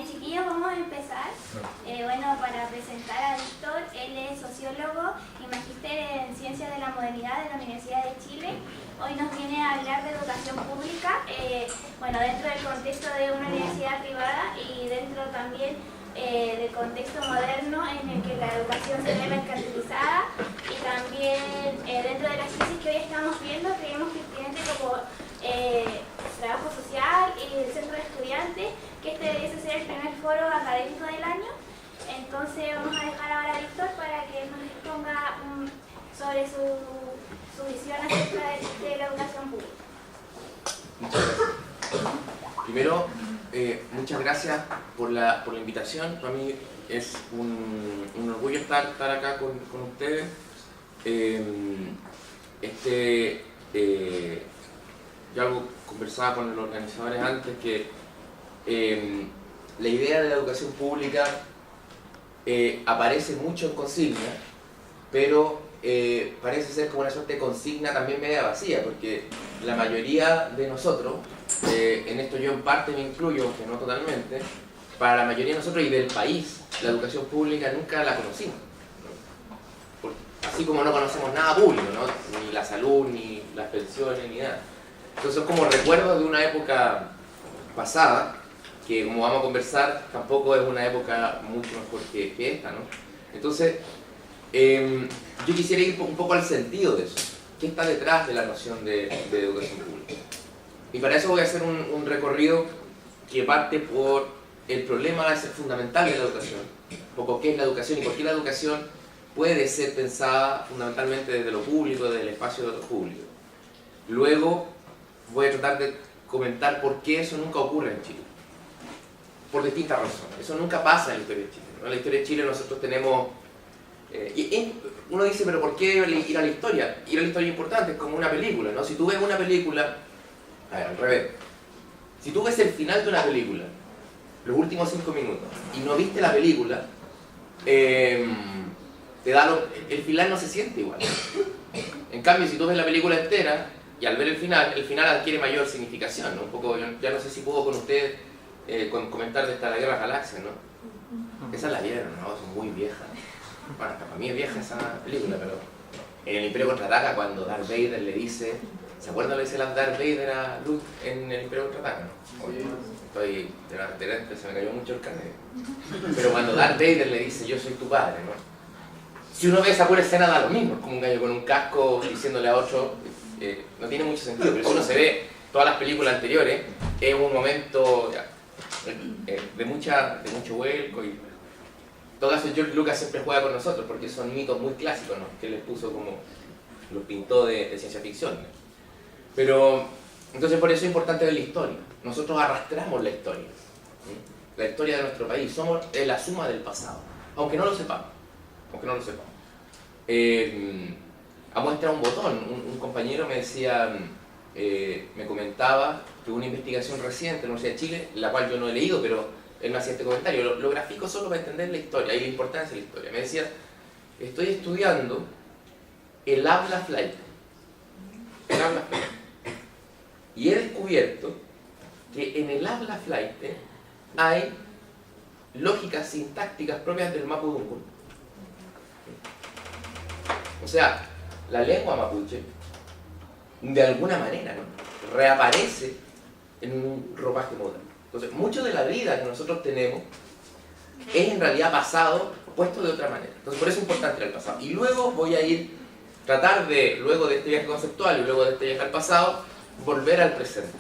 Chiquillos, vamos a empezar. Bueno, para presentar a Víctor, él es sociólogo y magíster en Ciencias de la Modernidad de la Universidad de Chile. Hoy nos viene a hablar de educación pública, bueno, dentro del contexto de una universidad privada y dentro también del contexto moderno en el que la educación se ve mercantilizada, y también dentro de las crisis que hoy estamos viendo, creemos que pertinente como trabajo social y el centro de estudiantes, que este debería ser el primer foro académico del año. Entonces vamos a dejar ahora a Víctor para que nos exponga sobre su visión acerca de la educación pública. Muchas gracias. Primero, muchas gracias por la invitación. Para mí es un orgullo estar acá con ustedes. Yo algo conversaba con los organizadores antes, que la idea de la educación pública aparece mucho en consigna, pero parece ser como una suerte de consigna también media vacía, porque la mayoría de nosotros, en esto yo en parte me incluyo, aunque no totalmente, para la mayoría de nosotros y del país, la educación pública nunca la conocimos, ¿no? Así como no conocemos nada público, ¿no? Ni la salud, ni las pensiones, ni nada. Entonces son como recuerdos de una época pasada, que como vamos a conversar, tampoco es una época mucho mejor que esta, ¿no? Entonces, yo quisiera ir un poco al sentido de eso. ¿Qué está detrás de la noción de educación pública? Y para eso voy a hacer un recorrido que parte por el problema fundamental de la educación, un poco qué es la educación y por qué la educación puede ser pensada fundamentalmente desde lo público, desde el espacio público. Luego voy a tratar de comentar por qué eso nunca ocurre en Chile, por distintas razones. Eso nunca pasa en la historia de Chile, ¿no? En la historia de Chile nosotros tenemos... uno dice, pero ¿por qué ir a la historia? Ir a la historia es importante, es como una película, ¿no? Si tú ves una película... A ver, al revés. Si tú ves el final de una película, los últimos 5 minutos, y no viste la película, el final no se siente igual. En cambio, si tú ves la película entera, y al ver el final adquiere mayor significación, ¿no? Un poco, yo ya no sé si puedo con ustedes comentar de esta La Guerra de las Galaxias, ¿no? Esa la vieron, ¿no? Es muy vieja. Bueno, hasta para mí es vieja esa película, pero en el Imperio Contraataca, cuando Darth Vader le dice... ¿Se acuerdan lo que dice Darth Vader a Luke en el Imperio Contraataca? Oye, estoy de la referente, se me cayó mucho el carnet. Pero cuando Darth Vader le dice, yo soy tu padre, ¿no? Si uno ve esa pura escena da lo mismo, es como un gallo con un casco diciéndole a otro, no tiene mucho sentido, pero si uno se ve todas las películas anteriores, es un momento de mucho vuelco, y todo eso George Lucas siempre juega con nosotros, porque son mitos muy clásicos, ¿no? Que él les puso como, los pintó de ciencia ficción, ¿no? Pero, entonces por eso es importante ver la historia. Nosotros arrastramos la historia, ¿sí? La historia de nuestro país, somos la suma del pasado, aunque no lo sepamos. A muestra un botón, un compañero me decía, me comentaba que una investigación reciente en la Universidad de Chile, la cual yo no he leído, pero él me hacía este comentario, lo grafico solo para entender la historia y la importancia de la historia. Me decía, estoy estudiando el habla flight. Y he descubierto que en el habla flight hay lógicas sintácticas propias del mapudungun. O sea, la lengua mapuche, de alguna manera, ¿no? Reaparece en un ropaje moderno. Entonces, mucho de la vida que nosotros tenemos es en realidad pasado, puesto de otra manera. Entonces, por eso es importante ir al pasado. Y luego voy a tratar de, luego de este viaje conceptual y luego de este viaje al pasado, volver al presente,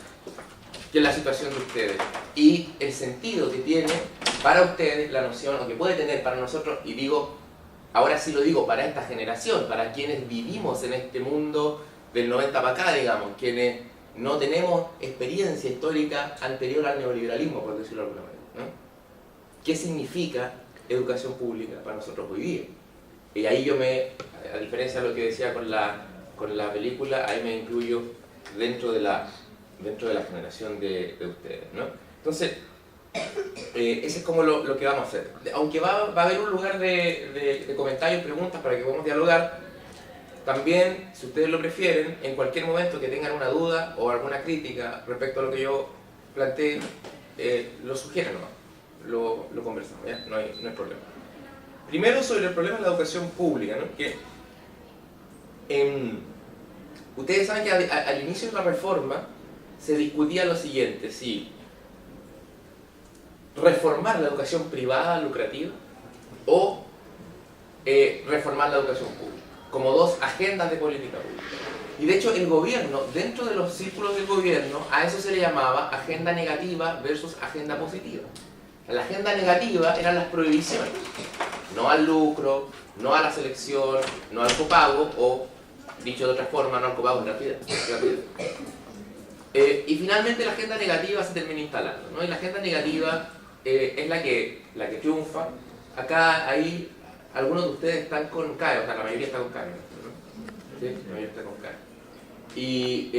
que es la situación de ustedes y el sentido que tiene para ustedes la noción, o que puede tener para nosotros, y digo, ahora sí lo digo, para esta generación, para quienes vivimos en este mundo del 90 para acá, digamos, quienes no tenemos experiencia histórica anterior al neoliberalismo, por decirlo de alguna manera, ¿no? ¿Qué significa educación pública para nosotros hoy día? Y ahí yo a diferencia de lo que decía con la película, ahí me incluyo dentro de la generación de ustedes, ¿no? Entonces, ese es como lo que vamos a hacer. Aunque va a haber un lugar de comentarios y preguntas para que podamos dialogar, también, si ustedes lo prefieren, en cualquier momento que tengan una duda o alguna crítica respecto a lo que yo planteé, lo sugieren nomás, lo conversamos, ¿ya? No hay problema. Primero, sobre el problema de la educación pública, ¿no? Que, ustedes saben que al inicio de la reforma se discutía lo siguiente: si reformar la educación privada lucrativa o reformar la educación pública, como dos agendas de política pública. Y de hecho el gobierno, dentro de los círculos del gobierno, a eso se le llamaba agenda negativa versus agenda positiva. La agenda negativa eran las prohibiciones: no al lucro, no a la selección, no al copago, o dicho de otra forma, no al copago, gratuidad. Y finalmente la agenda negativa se termina instalando, ¿no? Y la agenda negativa es la que triunfa. Acá, ahí, algunos de ustedes están con CAE, o sea, la mayoría está con CAE, ¿no? ¿Sí? La mayoría está con CAE. Y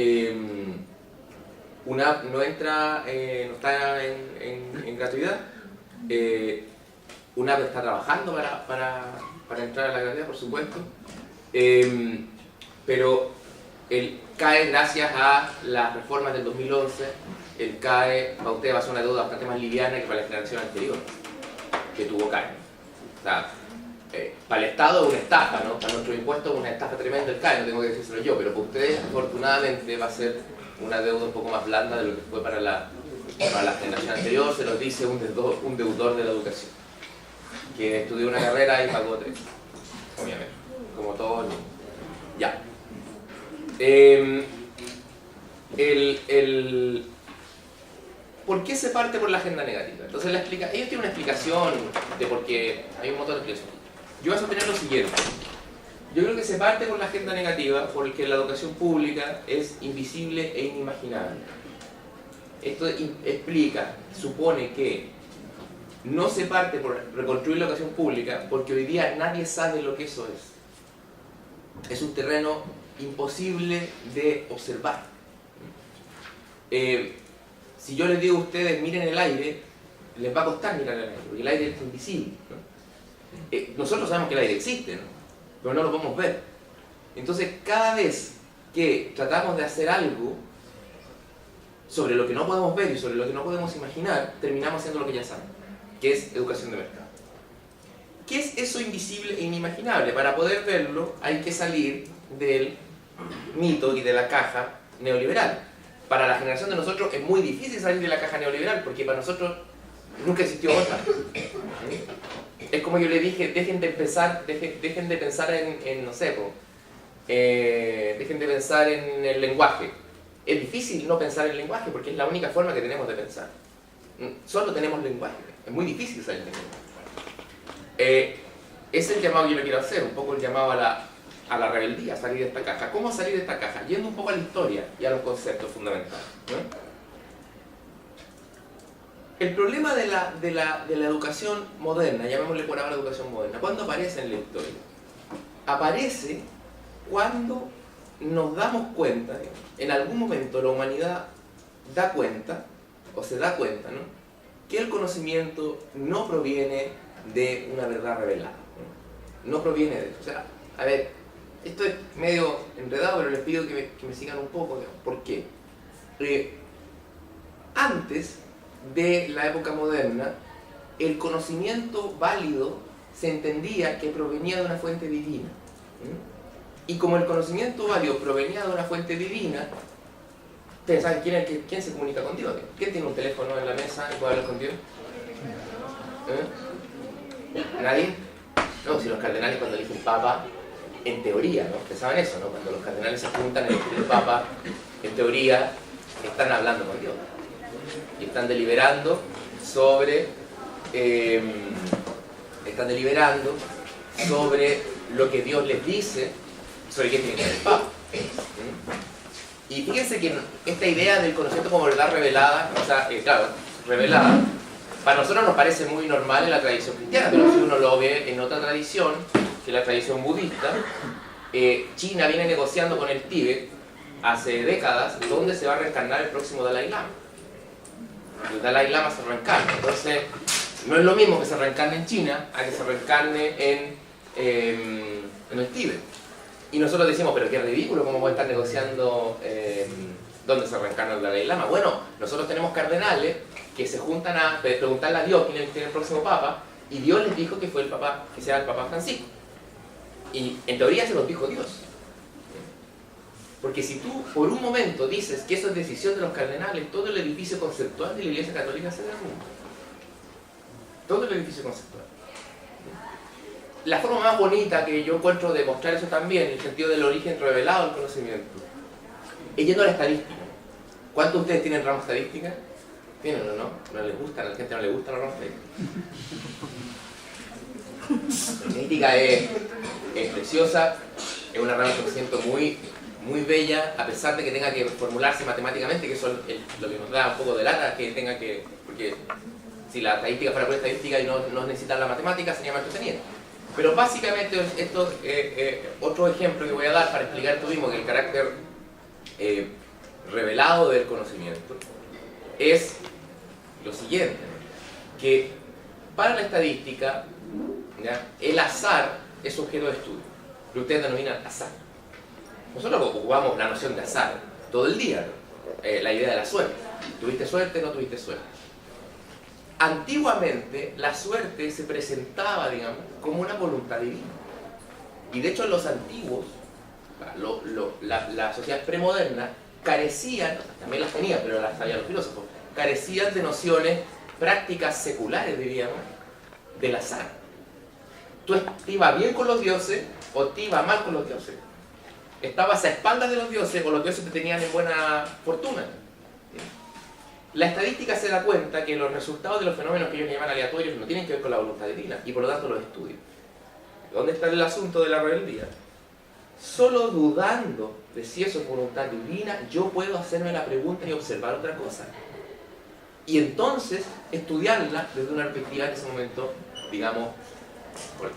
UNAP no entra, no está en gratuidad. UNAP está trabajando para entrar a la gratuidad, por supuesto. Pero el CAE, gracias a las reformas del 2011, el CAE para usted va a ser una deuda bastante más liviana que para la generación anterior que tuvo CAE. O sea, para el Estado es una estafa, ¿no? Para nuestro impuesto es una estafa tremenda el CAE, no tengo que decírselo yo, pero para ustedes, afortunadamente, va a ser una deuda un poco más blanda de lo que fue para la generación anterior. Se los dice un deudor de la educación, que estudió una carrera y pagó 3, obviamente, como todos los niños. Ya. ¿Por qué se parte por la agenda negativa? Entonces ellos tienen una explicación de por qué, hay un montón de explicaciones. Yo voy a sostener lo siguiente: yo creo que se parte por la agenda negativa porque la educación pública es invisible e inimaginable. Esto supone que no se parte por reconstruir la educación pública porque hoy día nadie sabe lo que eso es. Es un terreno imposible de observar. Si yo les digo a ustedes miren el aire, les va a costar mirar el aire, porque el aire es invisible, ¿no? Nosotros sabemos que el aire existe, ¿no? Pero no lo podemos ver. Entonces, cada vez que tratamos de hacer algo sobre lo que no podemos ver y sobre lo que no podemos imaginar, terminamos haciendo lo que ya saben, que es educación de mercado. ¿Qué es eso invisible e inimaginable? Para poder verlo hay que salir del mito y de la caja neoliberal. Para la generación de nosotros es muy difícil salir de la caja neoliberal porque para nosotros nunca existió otra. Es como yo le dije, dejen de pensar en no sé, dejen de pensar en el lenguaje. Es difícil no pensar en el lenguaje porque es la única forma que tenemos de pensar. Solo tenemos lenguaje, es muy difícil salir del lenguaje. Es el llamado que yo le quiero hacer, un poco el llamado a la rebeldía, salir de esta caja. ¿Cómo salir de esta caja? Yendo un poco a la historia y a los conceptos fundamentales, ¿no? El problema de la educación moderna, llamémosle por ahora educación moderna, ¿cuándo aparece en la historia? Aparece cuando nos damos cuenta, en algún momento la humanidad da cuenta, o se da cuenta, ¿no?, que el conocimiento no proviene de una verdad revelada, no proviene de eso. O sea, a ver, esto es medio enredado, pero les pido que me sigan un poco, digamos. ¿Por qué? Antes de la época moderna, el conocimiento válido se entendía que provenía de una fuente divina. Y como el conocimiento válido provenía de una fuente divina, ¿ustedes saben quién se comunica con Dios? ¿Quién tiene un teléfono en la mesa y puede hablar con Dios? ¿Nadie? No, si los cardenales cuando eligen papa, en teoría, ¿no? Ustedes saben eso, ¿no? Cuando los cardenales se juntan a elegir el papa, en teoría están hablando con Dios y están deliberando sobre lo que Dios les dice sobre qué tiene que ser el papa. Y fíjense que esta idea del conocimiento como verdad revelada, o sea, claro, revelada, para nosotros nos parece muy normal en la tradición cristiana, pero si uno lo ve en otra tradición, que es la tradición budista, China viene negociando con el Tíbet hace décadas dónde se va a reencarnar el próximo Dalai Lama. el Dalai Lama se reencarna. Entonces, no es lo mismo que se reencarne en China a que se reencarne en el Tíbet. Y nosotros decimos, pero qué ridículo, ¿cómo puede estar negociando dónde se reencarna el Dalai Lama? Bueno, nosotros tenemos cardenales que se juntan a preguntarle a Dios quién es el próximo papa, y Dios les dijo que fue el papa, que sea el Papa Francisco. Y en teoría se los dijo Dios. Porque si tú por un momento dices que eso es decisión de los cardenales, todo el edificio conceptual de la Iglesia Católica se derrumba. Todo el edificio conceptual. La forma más bonita que yo encuentro de mostrar eso también, en el sentido del origen revelado del conocimiento, es yendo a la estadística. ¿Cuántos de ustedes tienen ramo estadística? ¿Tienen o no? ¿No les gusta? ¿A la gente no le gusta los ramos estadísticos? La estadística es preciosa, es una rama de conocimiento muy bella, a pesar de que tenga que formularse matemáticamente, que eso es lo que nos da un poco de lata, que tenga que... porque si la estadística fuera pura estadística y no necesita la matemática, sería más entretenida. Pero básicamente esto otro ejemplo que voy a dar para explicar esto mismo, que el carácter revelado del conocimiento es lo siguiente, que para la estadística, ¿ya?, el azar es objeto de estudio, lo que ustedes denominan azar. Nosotros ocupamos la noción de azar todo el día, la idea de la suerte. ¿Tuviste suerte? ¿No tuviste suerte? Antiguamente la suerte se presentaba, digamos, como una voluntad divina. Y de hecho los antiguos, las sociedades premodernas, carecían, también las tenían, pero las sabían los filósofos, carecían de nociones prácticas seculares, diríamos, del azar. Tú te ibas bien con los dioses o te ibas mal con los dioses. Estabas a espaldas de los dioses o los dioses te tenían en buena fortuna. La estadística se da cuenta que los resultados de los fenómenos que ellos llaman aleatorios no tienen que ver con la voluntad divina y por lo tanto los estudian. ¿Dónde está el asunto de la rebeldía? Solo dudando de si eso es voluntad divina, yo puedo hacerme la pregunta y observar otra cosa. Y entonces estudiarla desde una perspectiva en ese momento, digamos,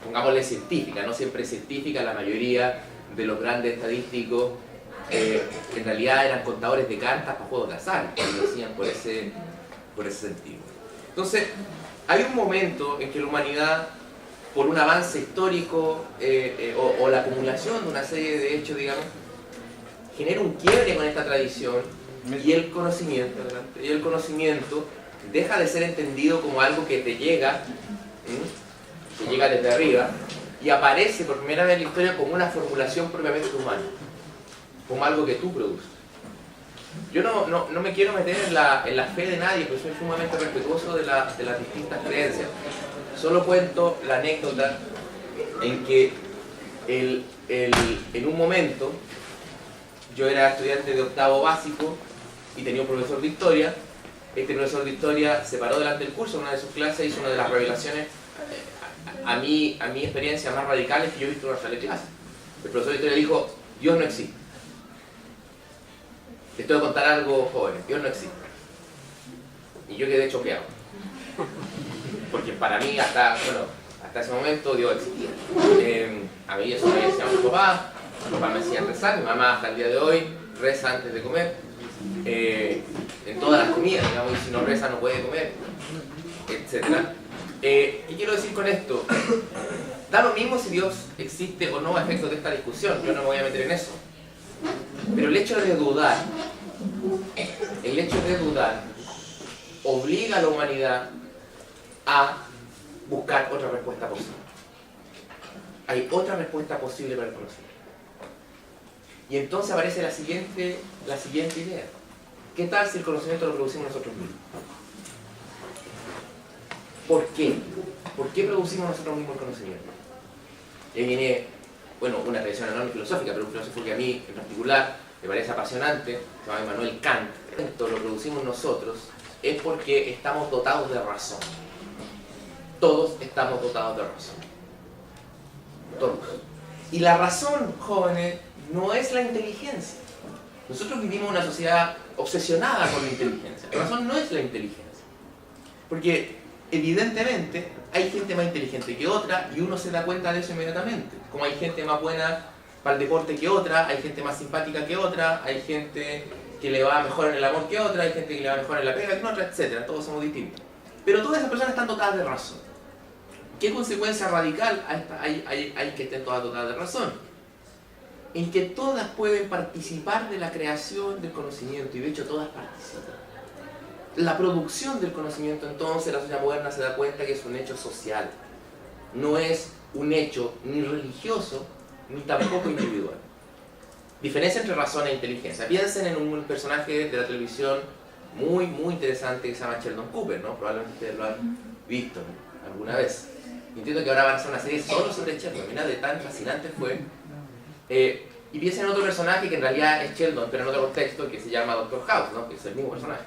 pongámosle científica, no siempre científica, la mayoría de los grandes estadísticos en realidad eran contadores de cartas para juegos de azar, y lo hacían por ese sentido. Entonces, hay un momento en que la humanidad, por un avance histórico o la acumulación de una serie de hechos, digamos, genera un quiebre con esta tradición y el conocimiento deja de ser entendido como algo que te llega, que llega desde arriba, y aparece por primera vez en la historia como una formulación propiamente humana, como algo que tú produces. Yo no me quiero meter en la fe de nadie, pero soy sumamente respetuoso de las distintas creencias. Solo cuento la anécdota en que en un momento yo era estudiante de octavo básico y tenía un profesor de historia. Este profesor de historia se paró delante del curso en una de sus clases, hizo una de las revelaciones a mi experiencia más radicales que yo he visto en una sala de clase. El profesor de historia dijo: Dios no existe. Les tengo que contar algo, jóvenes, Dios no existe. Y yo quedé choqueado. Porque para mí, hasta ese momento, Dios existía. A mí eso me decía mi papá me hacía rezar, mi mamá hasta el día de hoy reza antes de comer. En todas las comidas, digamos, y si no reza no puede comer, etc. ¿Qué quiero decir con esto? Da lo mismo si Dios existe o no a efectos de esta discusión, yo no me voy a meter en eso. Pero el hecho de dudar obliga a la humanidad a buscar otra respuesta posible. Hay otra respuesta posible para el conocimiento. Y entonces aparece la siguiente idea. ¿Qué tal si el conocimiento lo producimos nosotros mismos? ¿Por qué? ¿Por qué producimos nosotros mismos el conocimiento? Y ahí viene, una tradición enorme filosófica, pero un filósofo que a mí en particular me parece apasionante, se llama Immanuel Kant. Esto lo producimos nosotros es porque estamos dotados de razón. Todos estamos dotados de razón. Todos. Y la razón, jóvenes, no es la inteligencia. Nosotros vivimos en una sociedad obsesionada con la inteligencia. La razón no es la inteligencia. Porque evidentemente hay gente más inteligente que otra y uno se da cuenta de eso inmediatamente. Como hay gente más buena para el deporte que otra, hay gente más simpática que otra, hay gente que le va mejor en el amor que otra, hay gente que le va mejor en la pega que otra, etc. Todos somos distintos. Pero todas esas personas están dotadas de razón. ¿Qué consecuencia radical hay que estén todas dotadas de razón? En que todas pueden participar de la creación del conocimiento, y de hecho todas participan. La producción del conocimiento, entonces, la sociedad moderna se da cuenta que es un hecho social. No es un hecho ni religioso, ni tampoco individual. Diferencia entre razón e inteligencia. Piensen en un personaje de la televisión muy muy interesante que se llama Sheldon Cooper, ¿no? Probablemente ustedes lo han visto, ¿no?, alguna vez. Entiendo que ahora van a hacer una serie solo sobre Sheldon. Mira, de tan fascinante fue. Y piensen en otro personaje que en realidad es Sheldon, pero en otro contexto, que se llama Dr. House, ¿no?, que es el mismo personaje.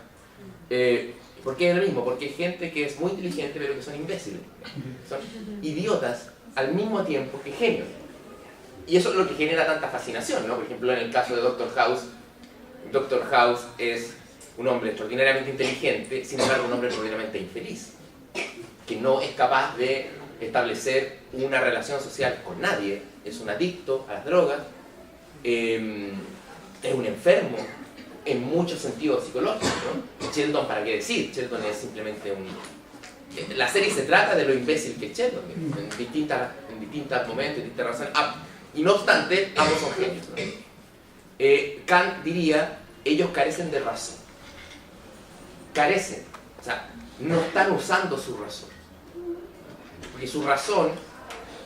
¿Por qué es lo mismo? Porque hay gente que es muy inteligente pero que son imbéciles. Son idiotas al mismo tiempo que genios. Y eso es lo que genera tanta fascinación, ¿no? Por ejemplo, en el caso de Dr. House es un hombre extraordinariamente inteligente, sin embargo un hombre extraordinariamente infeliz, que no es capaz de establecer una relación social con nadie, es un adicto a las drogas, es un enfermo en muchos sentidos psicológicos, ¿no? Sheldon, ¿para qué decir? Sheldon es simplemente un... La serie se trata de lo imbécil que es Sheldon, en distintos momentos, en distintas razones. Y no obstante, ambos son genios, ¿no? Kant diría, ellos carecen de razón. Carecen, o sea, no están usando su razón. Porque su razón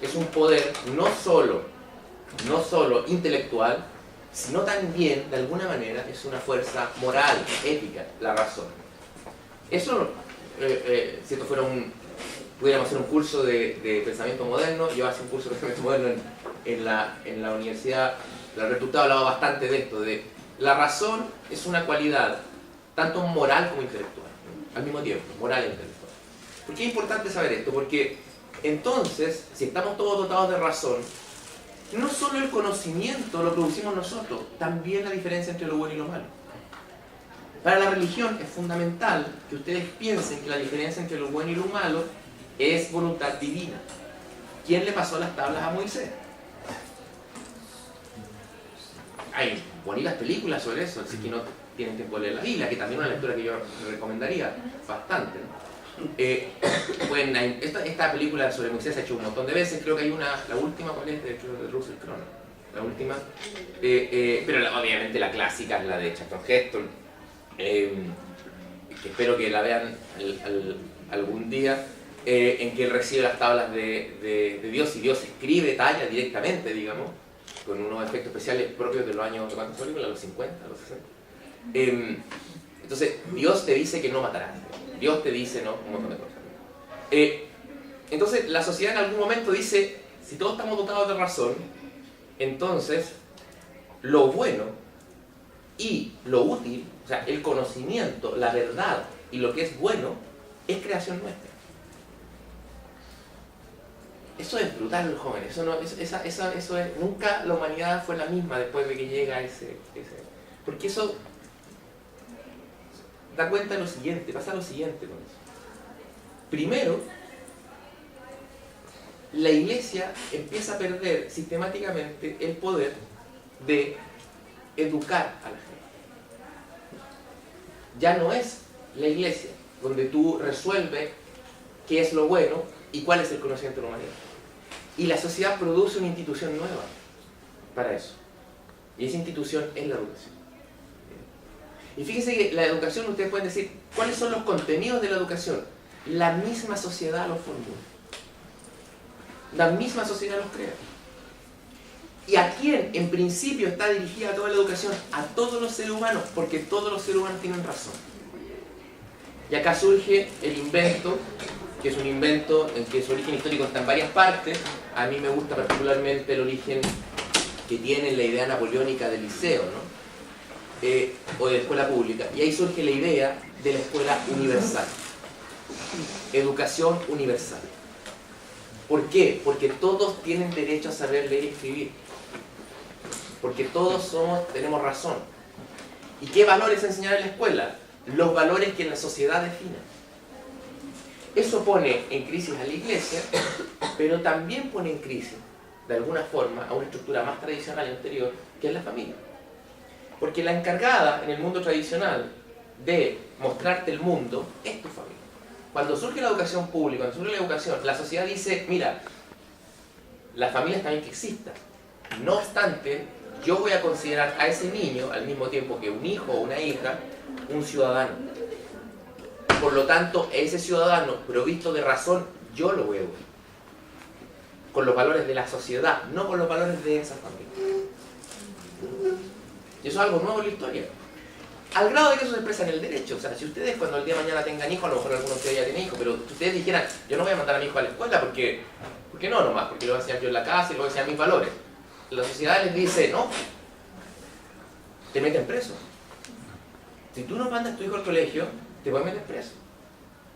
es un poder no solo intelectual, sino también, de alguna manera, es una fuerza moral, ética, la razón. Eso, si esto fuera pudiéramos hacer un curso de pensamiento moderno, yo hice un curso de pensamiento moderno en la universidad, el resultado hablaba bastante de esto, de la razón es una cualidad tanto moral como intelectual, ¿no?, al mismo tiempo, moral e intelectual. ¿Por qué es importante saber esto? Porque entonces, si estamos todos dotados de razón, no solo el conocimiento lo producimos nosotros, también la diferencia entre lo bueno y lo malo. Para la religión es fundamental que ustedes piensen que la diferencia entre lo bueno y lo malo es voluntad divina. ¿Quién le pasó las tablas a Moisés? Hay bonitas películas sobre eso, así que no tienen tiempo de leer la Biblia, que también es una lectura que yo recomendaría bastante, ¿no? Bueno, esta película sobre Moisés se ha hecho un montón de veces, creo que hay la última, ¿cuál es? De Russell Crowe, la última, pero obviamente la clásica es la de Charlton Heston, que espero que la vean algún día, en que él recibe las tablas de Dios y Dios escribe, talla directamente, digamos, con unos efectos especiales propios de los años, ¿de cuántos son? ¿Los 50, los 60? Entonces, Dios te dice que no matarás. Dios te dice, ¿no?, un montón de cosas. Entonces, la sociedad en algún momento dice, si todos estamos dotados de razón, entonces, lo bueno y lo útil, o sea, el conocimiento, la verdad y lo que es bueno, es creación nuestra. Eso es brutal, jóvenes. Eso es, nunca la humanidad fue la misma después de que llega ese... Porque eso da cuenta de lo siguiente, pasa lo siguiente con eso. Primero, la Iglesia empieza a perder sistemáticamente el poder de educar a la gente. Ya no es la Iglesia donde tú resuelves qué es lo bueno y cuál es el conocimiento de la humanidad. Y la sociedad produce una institución nueva para eso. Y esa institución es la educación. Y fíjense que la educación, ustedes pueden decir, ¿cuáles son los contenidos de la educación? La misma sociedad los formula. La misma sociedad los crea. ¿Y a quién en principio está dirigida toda la educación? A todos los seres humanos, porque todos los seres humanos tienen razón. Y acá surge el invento, que es un invento en que su origen histórico está en varias partes. A mí me gusta particularmente el origen que tiene la idea napoleónica del liceo, ¿no? O de la escuela pública. Y ahí surge la idea de la escuela universal. Educación universal. ¿Por qué? Porque todos tienen derecho a saber leer y escribir. Porque todos tenemos razón. ¿Y qué valores enseñar en la escuela? Los valores que la sociedad define. Eso pone en crisis a la Iglesia, pero también pone en crisis, de alguna forma, a una estructura más tradicional y anterior, que es la familia. Porque la encargada en el mundo tradicional de mostrarte el mundo es tu familia. Cuando surge la educación pública, cuando surge la educación, la sociedad dice, mira, la familia está bien que exista. No obstante, yo voy a considerar a ese niño, al mismo tiempo que un hijo o una hija, un ciudadano. Por lo tanto, ese ciudadano provisto de razón, yo lo voy a educar. Con los valores de la sociedad, no con los valores de esa familia. Y eso es algo nuevo en la historia. Al grado de que eso se expresa en el derecho. O sea, si ustedes cuando el día de mañana tengan hijos, a lo mejor algunos de ustedes ya tienen hijos, pero si ustedes dijeran, yo no voy a mandar a mi hijo a la escuela porque no nomás, porque lo voy a enseñar yo en la casa y lo voy a enseñar mis valores. La sociedad les dice, no, te meten preso. Si tú no mandas a tu hijo al colegio, te pueden meter preso.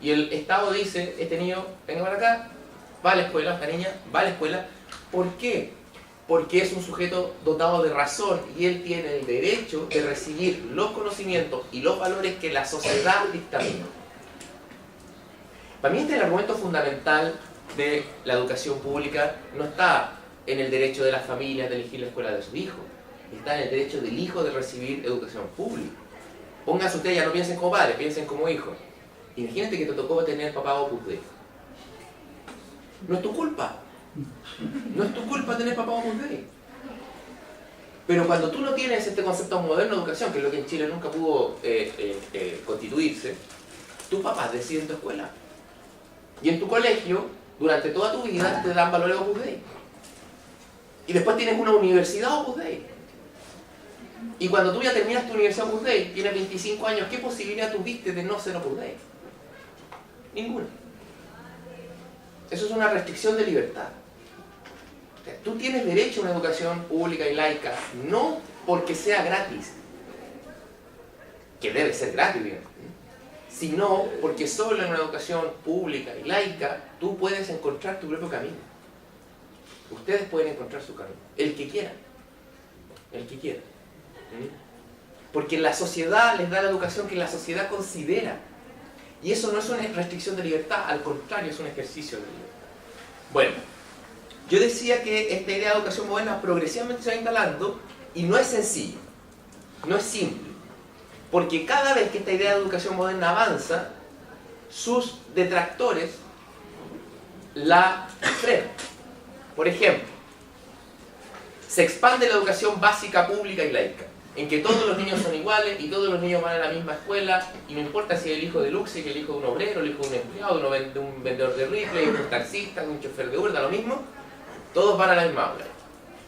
Y el Estado dice, este niño, venga para acá, va a la escuela, esta niña va a la escuela. ¿Por qué? Porque es un sujeto dotado de razón y él tiene el derecho de recibir los conocimientos y los valores que la sociedad dictamina. Para mí este es el argumento fundamental de la educación pública. No está en el derecho de las familias de elegir la escuela de sus hijos, está en el derecho del hijo de recibir educación pública. Pónganse ustedes, ya no piensen como padres, piensen como hijos. Imagínate que te tocó tener papá Opus Dei. No es tu culpa. No es tu culpa tener papá Opus Dei. Pero cuando tú no tienes este concepto moderno de educación, que es lo que en Chile nunca pudo constituirse, tus papás deciden tu escuela. Y en tu colegio, durante toda tu vida, te dan valores Opus Dei. Y después tienes una universidad Opus Dei. Y cuando tú ya terminas tu universidad Opus Dei, tienes 25 años, ¿qué posibilidad tuviste de no ser Opus Dei? Ninguna. Eso es una restricción de libertad. O sea, tú tienes derecho a una educación pública y laica, no porque sea gratis, que debe ser gratis, bien, sino porque solo en una educación pública y laica tú puedes encontrar tu propio camino. Ustedes pueden encontrar su camino, el que quiera. El que quiera. Porque la sociedad les da la educación que la sociedad considera. Y eso no es una restricción de libertad, al contrario, es un ejercicio de libertad. Bueno, yo decía que esta idea de educación moderna progresivamente se va instalando y no es sencillo, no es simple. Porque cada vez que esta idea de educación moderna avanza, sus detractores la frenan. Por ejemplo, se expande la educación básica, pública y laica, en que todos los niños son iguales y todos los niños van a la misma escuela y no importa si es el hijo de Luxe, que el hijo de un obrero, el hijo de un empleado, de un vendedor de rifle, de un taxista, de un chofer de Uber, da lo mismo, todos van a la misma aula.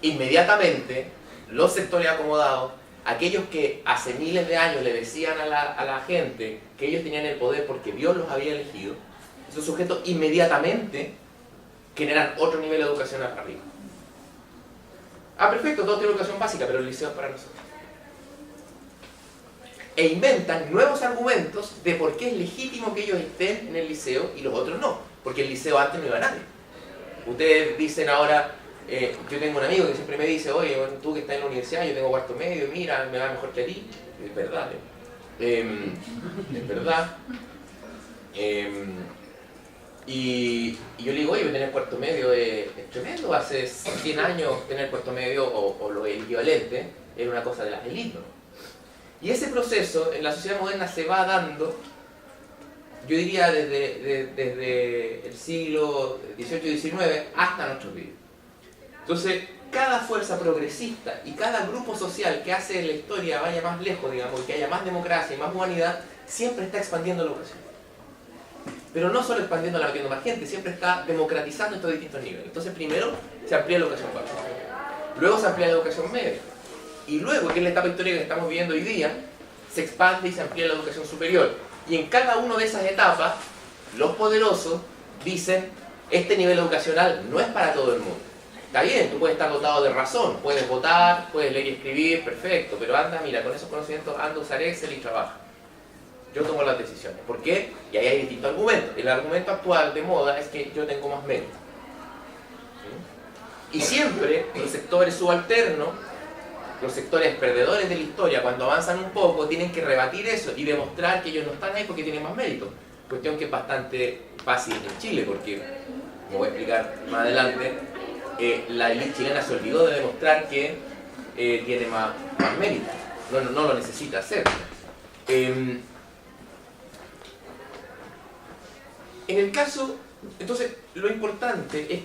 Inmediatamente, los sectores acomodados, aquellos que hace miles de años le decían a la gente que ellos tenían el poder porque Dios los había elegido, esos sujetos inmediatamente generan otro nivel de educación para arriba. Ah, perfecto, todos tienen educación básica, pero el liceo es para nosotros. E inventan nuevos argumentos de por qué es legítimo que ellos estén en el liceo y los otros no, porque el liceo antes no iba a nadie. Ustedes dicen ahora, yo tengo un amigo que siempre me dice, oye, bueno, tú que estás en la universidad, yo tengo cuarto medio, mira, me va mejor que a ti. Es verdad, es verdad. Y yo le digo, oye, tener cuarto medio es tremendo. Hace 100 años tener cuarto medio o lo equivalente era una cosa de las élites, ¿no? Y ese proceso en la sociedad moderna se va dando, yo diría desde el siglo XVIII y XIX hasta nuestros días. Entonces, cada fuerza progresista y cada grupo social que hace la historia vaya más lejos, digamos, y que haya más democracia y más humanidad, siempre está expandiendo la educación. Pero no solo expandiendo, metiendo más gente, siempre está democratizando estos distintos niveles. Entonces, primero se amplía la educación básica, luego se amplía la educación media, y luego, que es la etapa histórica que estamos viviendo hoy día, se expande y se amplía la educación superior. Y en cada una de esas etapas, los poderosos dicen, este nivel educacional no es para todo el mundo. Está bien, tú puedes estar dotado de razón, puedes votar, puedes leer y escribir, perfecto, pero anda, mira, con esos conocimientos anda a usar Excel y trabaja. Yo tomo las decisiones. ¿Por qué? Y ahí hay distintos argumentos. El argumento actual de moda es que yo tengo más mérito. ¿Sí? Y siempre los sectores subalternos, los sectores perdedores de la historia, cuando avanzan un poco, tienen que rebatir eso y demostrar que ellos no están ahí porque tienen más mérito. Cuestión que es bastante fácil en Chile, porque, como voy a explicar más adelante, la élite chilena se olvidó de demostrar que tiene más mérito. no lo necesita hacer. En el caso, entonces, lo importante es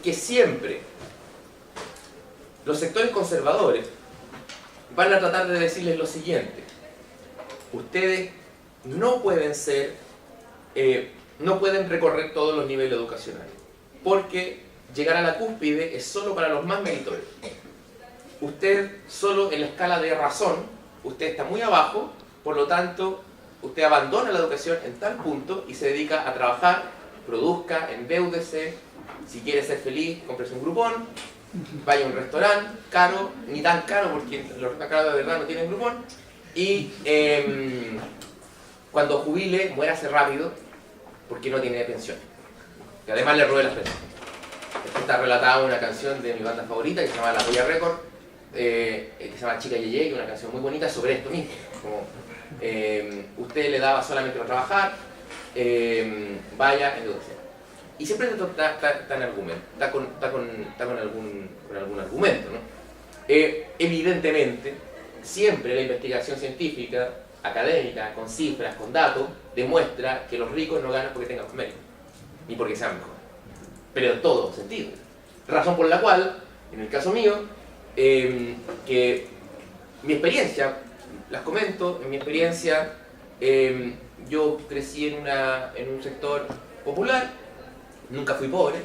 que siempre los sectores conservadores van a tratar de decirles lo siguiente: ustedes no pueden no pueden recorrer todos los niveles educacionales, porque llegar a la cúspide es solo para los más meritorios. Usted solo en la escala de razón, usted está muy abajo, por lo tanto, usted abandona la educación en tal punto y se dedica a trabajar, produzca, endeúdese, si quiere ser feliz, cómprese un Groupon, vaya a un restaurante, caro, ni tan caro porque los restaurantes caros de verdad no tienen Groupon, y cuando jubile, muérase rápido porque no tiene pensión. Y además le robe las pensiones. Esto está relatado en una canción de mi banda favorita que se llama La Joya Record, que se llama Chica Yeye, que es una canción muy bonita sobre esto mismo. Como, usted le daba solamente para trabajar, vaya, entonces. Y siempre está en argumento, está con algún argumento, ¿no? Evidentemente, siempre la investigación científica, académica, con cifras, con datos, demuestra que los ricos no ganan porque tengan más mérito, ni porque sean mejores, pero en todo sentido. Razón por la cual, en el caso mío, que mi experiencia, las comento, en mi experiencia, yo crecí en un sector popular, nunca fui pobre,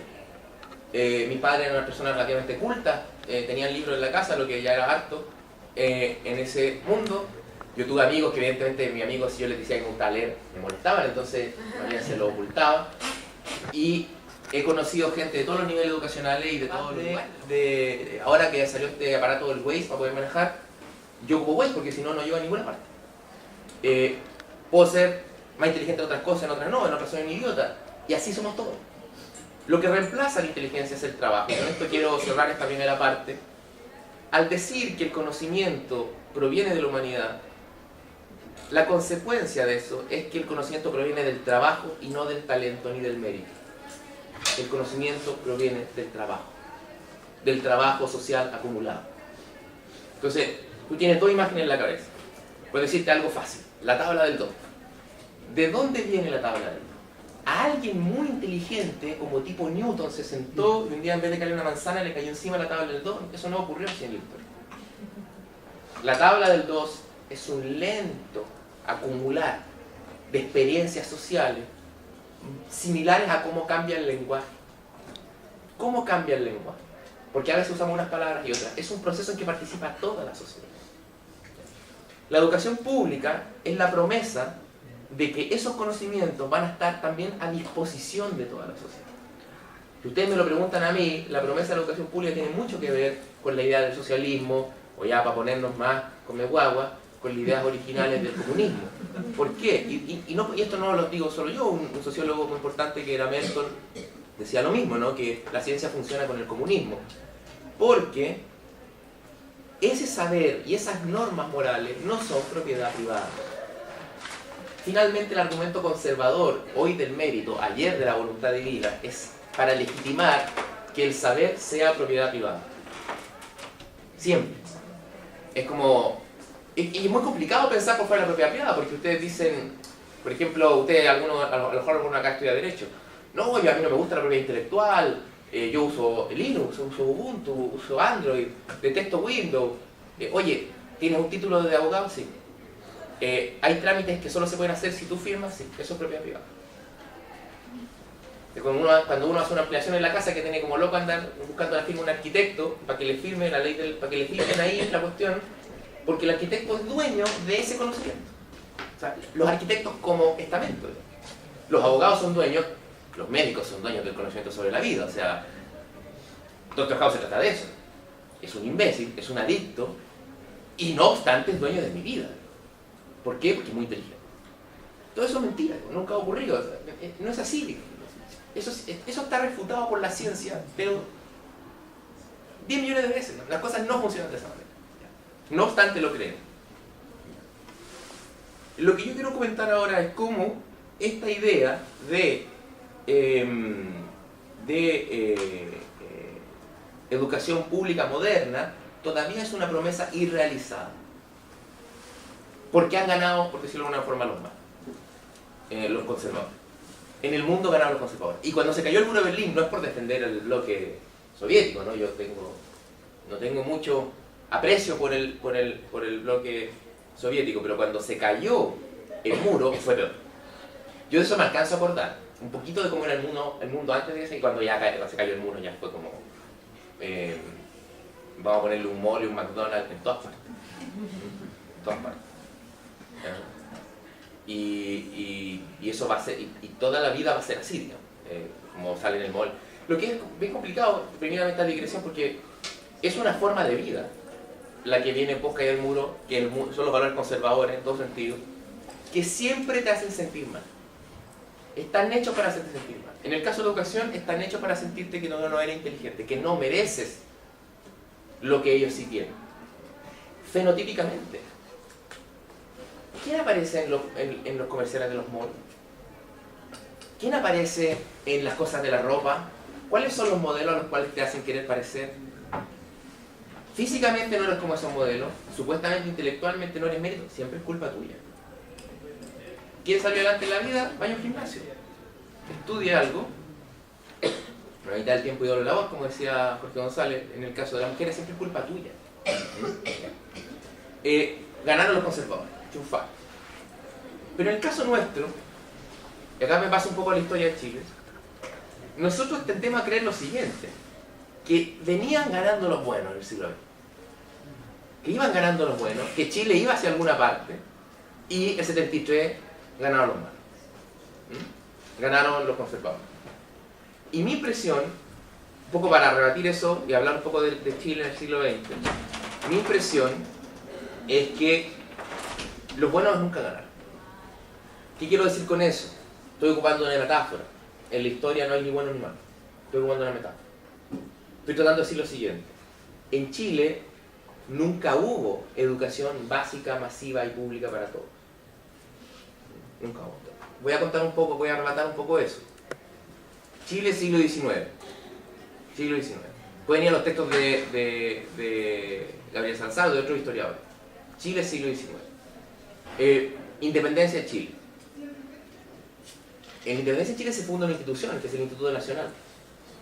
mi padre era una persona relativamente culta, tenían libros en la casa, lo que ya era harto en ese mundo. Yo tuve amigos que evidentemente mis amigos, si yo les decía que me gustaba leer, me molestaban, entonces también se lo ocultaba. Y he conocido gente de todos los niveles educacionales y de todos los lugares. Ahora que salió este aparato del Waze para poder manejar, yo ocupo Waze porque si no, no llego a ninguna parte. Puedo ser más inteligente en otras cosas, en otras no, en otras soy un idiota. Y así somos todos. Lo que reemplaza la inteligencia es el trabajo. Y con esto quiero cerrar esta primera parte. Al decir que el conocimiento proviene de la humanidad, la consecuencia de eso es que el conocimiento proviene del trabajo y no del talento ni del mérito. El conocimiento proviene del trabajo social acumulado. Entonces, tú tienes dos imágenes en la cabeza. Puedo decirte algo fácil, la tabla del 2. ¿De dónde viene la tabla del 2? A alguien muy inteligente, como tipo Newton, se sentó y un día en vez de caer una manzana le cayó encima la tabla del 2. Eso no ocurrió así en la historia. La tabla del 2 es un lento acumular de experiencias sociales similares a cómo cambia el lenguaje. ¿Cómo cambia el lenguaje? Porque a veces usamos unas palabras y otras. Es un proceso en que participa toda la sociedad. La educación pública es la promesa de que esos conocimientos van a estar también a disposición de toda la sociedad. Si ustedes me lo preguntan a mí, la promesa de la educación pública tiene mucho que ver con la idea del socialismo, o ya para ponernos más con mi guagua, con las ideas originales del comunismo. ¿Por qué? Y esto no lo digo solo yo, un sociólogo muy importante que era Merton decía lo mismo, ¿no? Que la ciencia funciona con el comunismo. Porque ese saber y esas normas morales no son propiedad privada. Finalmente, el argumento conservador, hoy del mérito, ayer de la voluntad divina, es para legitimar que el saber sea propiedad privada. Siempre. Es como... Y es muy complicado pensar por fuera de la propiedad privada, porque ustedes dicen, por ejemplo, ustedes, a lo mejor alguno acá estudia Derecho, no, yo a mí no me gusta la propiedad intelectual, yo uso Linux, uso Ubuntu, uso Android, detesto Windows. Oye, ¿tienes un título de abogado? Sí. Hay trámites que solo se pueden hacer si tú firmas, sí, eso es propiedad privada. Cuando uno hace una ampliación en la casa, que tiene como loco andar buscando la firma de un arquitecto para que le firme la ley para que le firmen ahí la cuestión, porque el arquitecto es dueño de ese conocimiento. O sea, los arquitectos como estamento. Los abogados son dueños, los médicos son dueños del conocimiento sobre la vida. O sea, Dr. House se trata de eso. Es un imbécil, es un adicto, y no obstante es dueño de mi vida. ¿Por qué? Porque es muy inteligente. Todo eso es mentira, nunca ha ocurrido. No es así. Eso está refutado por la ciencia, pero 10 millones de veces. Las cosas no funcionan de esa manera. No obstante lo creen. Lo que yo quiero comentar ahora es cómo esta idea de educación pública moderna todavía es una promesa irrealizada. Porque han ganado, por decirlo de alguna forma, los conservadores. En el mundo ganaron los conservadores. Y cuando se cayó el muro de Berlín, no es por defender el bloque soviético, ¿no? Yo no tengo mucho aprecio por el bloque soviético, pero cuando se cayó el muro fue peor. Yo de eso me alcanzo a acordar un poquito de cómo era el mundo antes de eso, y cuando se cayó el muro ya fue como vamos a ponerle un mall y un McDonald's en todas partes. En todas partes. Y eso va a ser, y toda la vida va a ser así, digamos, como sale en el mall. Lo que es bien complicado, primeramente la digresión, porque es una forma de vida la que viene post caer el muro, que son los valores conservadores en todos sentidos, que siempre te hacen sentir mal. Están hechos para hacerte sentir mal. En el caso de la educación, están hechos para sentirte que no eres inteligente, que no mereces lo que ellos sí tienen. Fenotípicamente. ¿Quién aparece en los comerciales de los malls? ¿Quién aparece en las cosas de la ropa? ¿Cuáles son los modelos a los cuales te hacen querer parecer? Físicamente no eres como esos modelos, supuestamente intelectualmente no eres mérito, siempre es culpa tuya. ¿Quieres salir adelante en la vida? Vaya a un gimnasio. Estudia algo. La mitad del tiempo y doble labor, como decía Jorge González, en el caso de las mujeres siempre es culpa tuya. Ganaron los conservadores, triunfaron. Pero en el caso nuestro, y acá me pasa un poco la historia de Chile, nosotros tendemos a creer lo siguiente, que venían ganando los buenos en el siglo XX, que iban ganando los buenos, que Chile iba hacia alguna parte, y el 73 ganaron los malos. Ganaron los conservadores. Y mi impresión, un poco para rebatir eso y hablar un poco de Chile en el siglo XX, mi impresión es que los buenos nunca ganaron. ¿Qué quiero decir con eso? Estoy ocupando una metáfora. En la historia no hay ni bueno ni malo. Estoy ocupando una metáfora. Estoy tratando de decir lo siguiente. En Chile nunca hubo educación básica, masiva y pública para todos. Nunca hubo. Voy a contar un poco, voy a relatar un poco eso. Chile, siglo XIX. Siglo XIX. Pueden ir a los textos de Gabriel Salzado y de otros historiadores. Chile, siglo XIX. Independencia de Chile. En la independencia de Chile se funda una institución, que es el Instituto Nacional.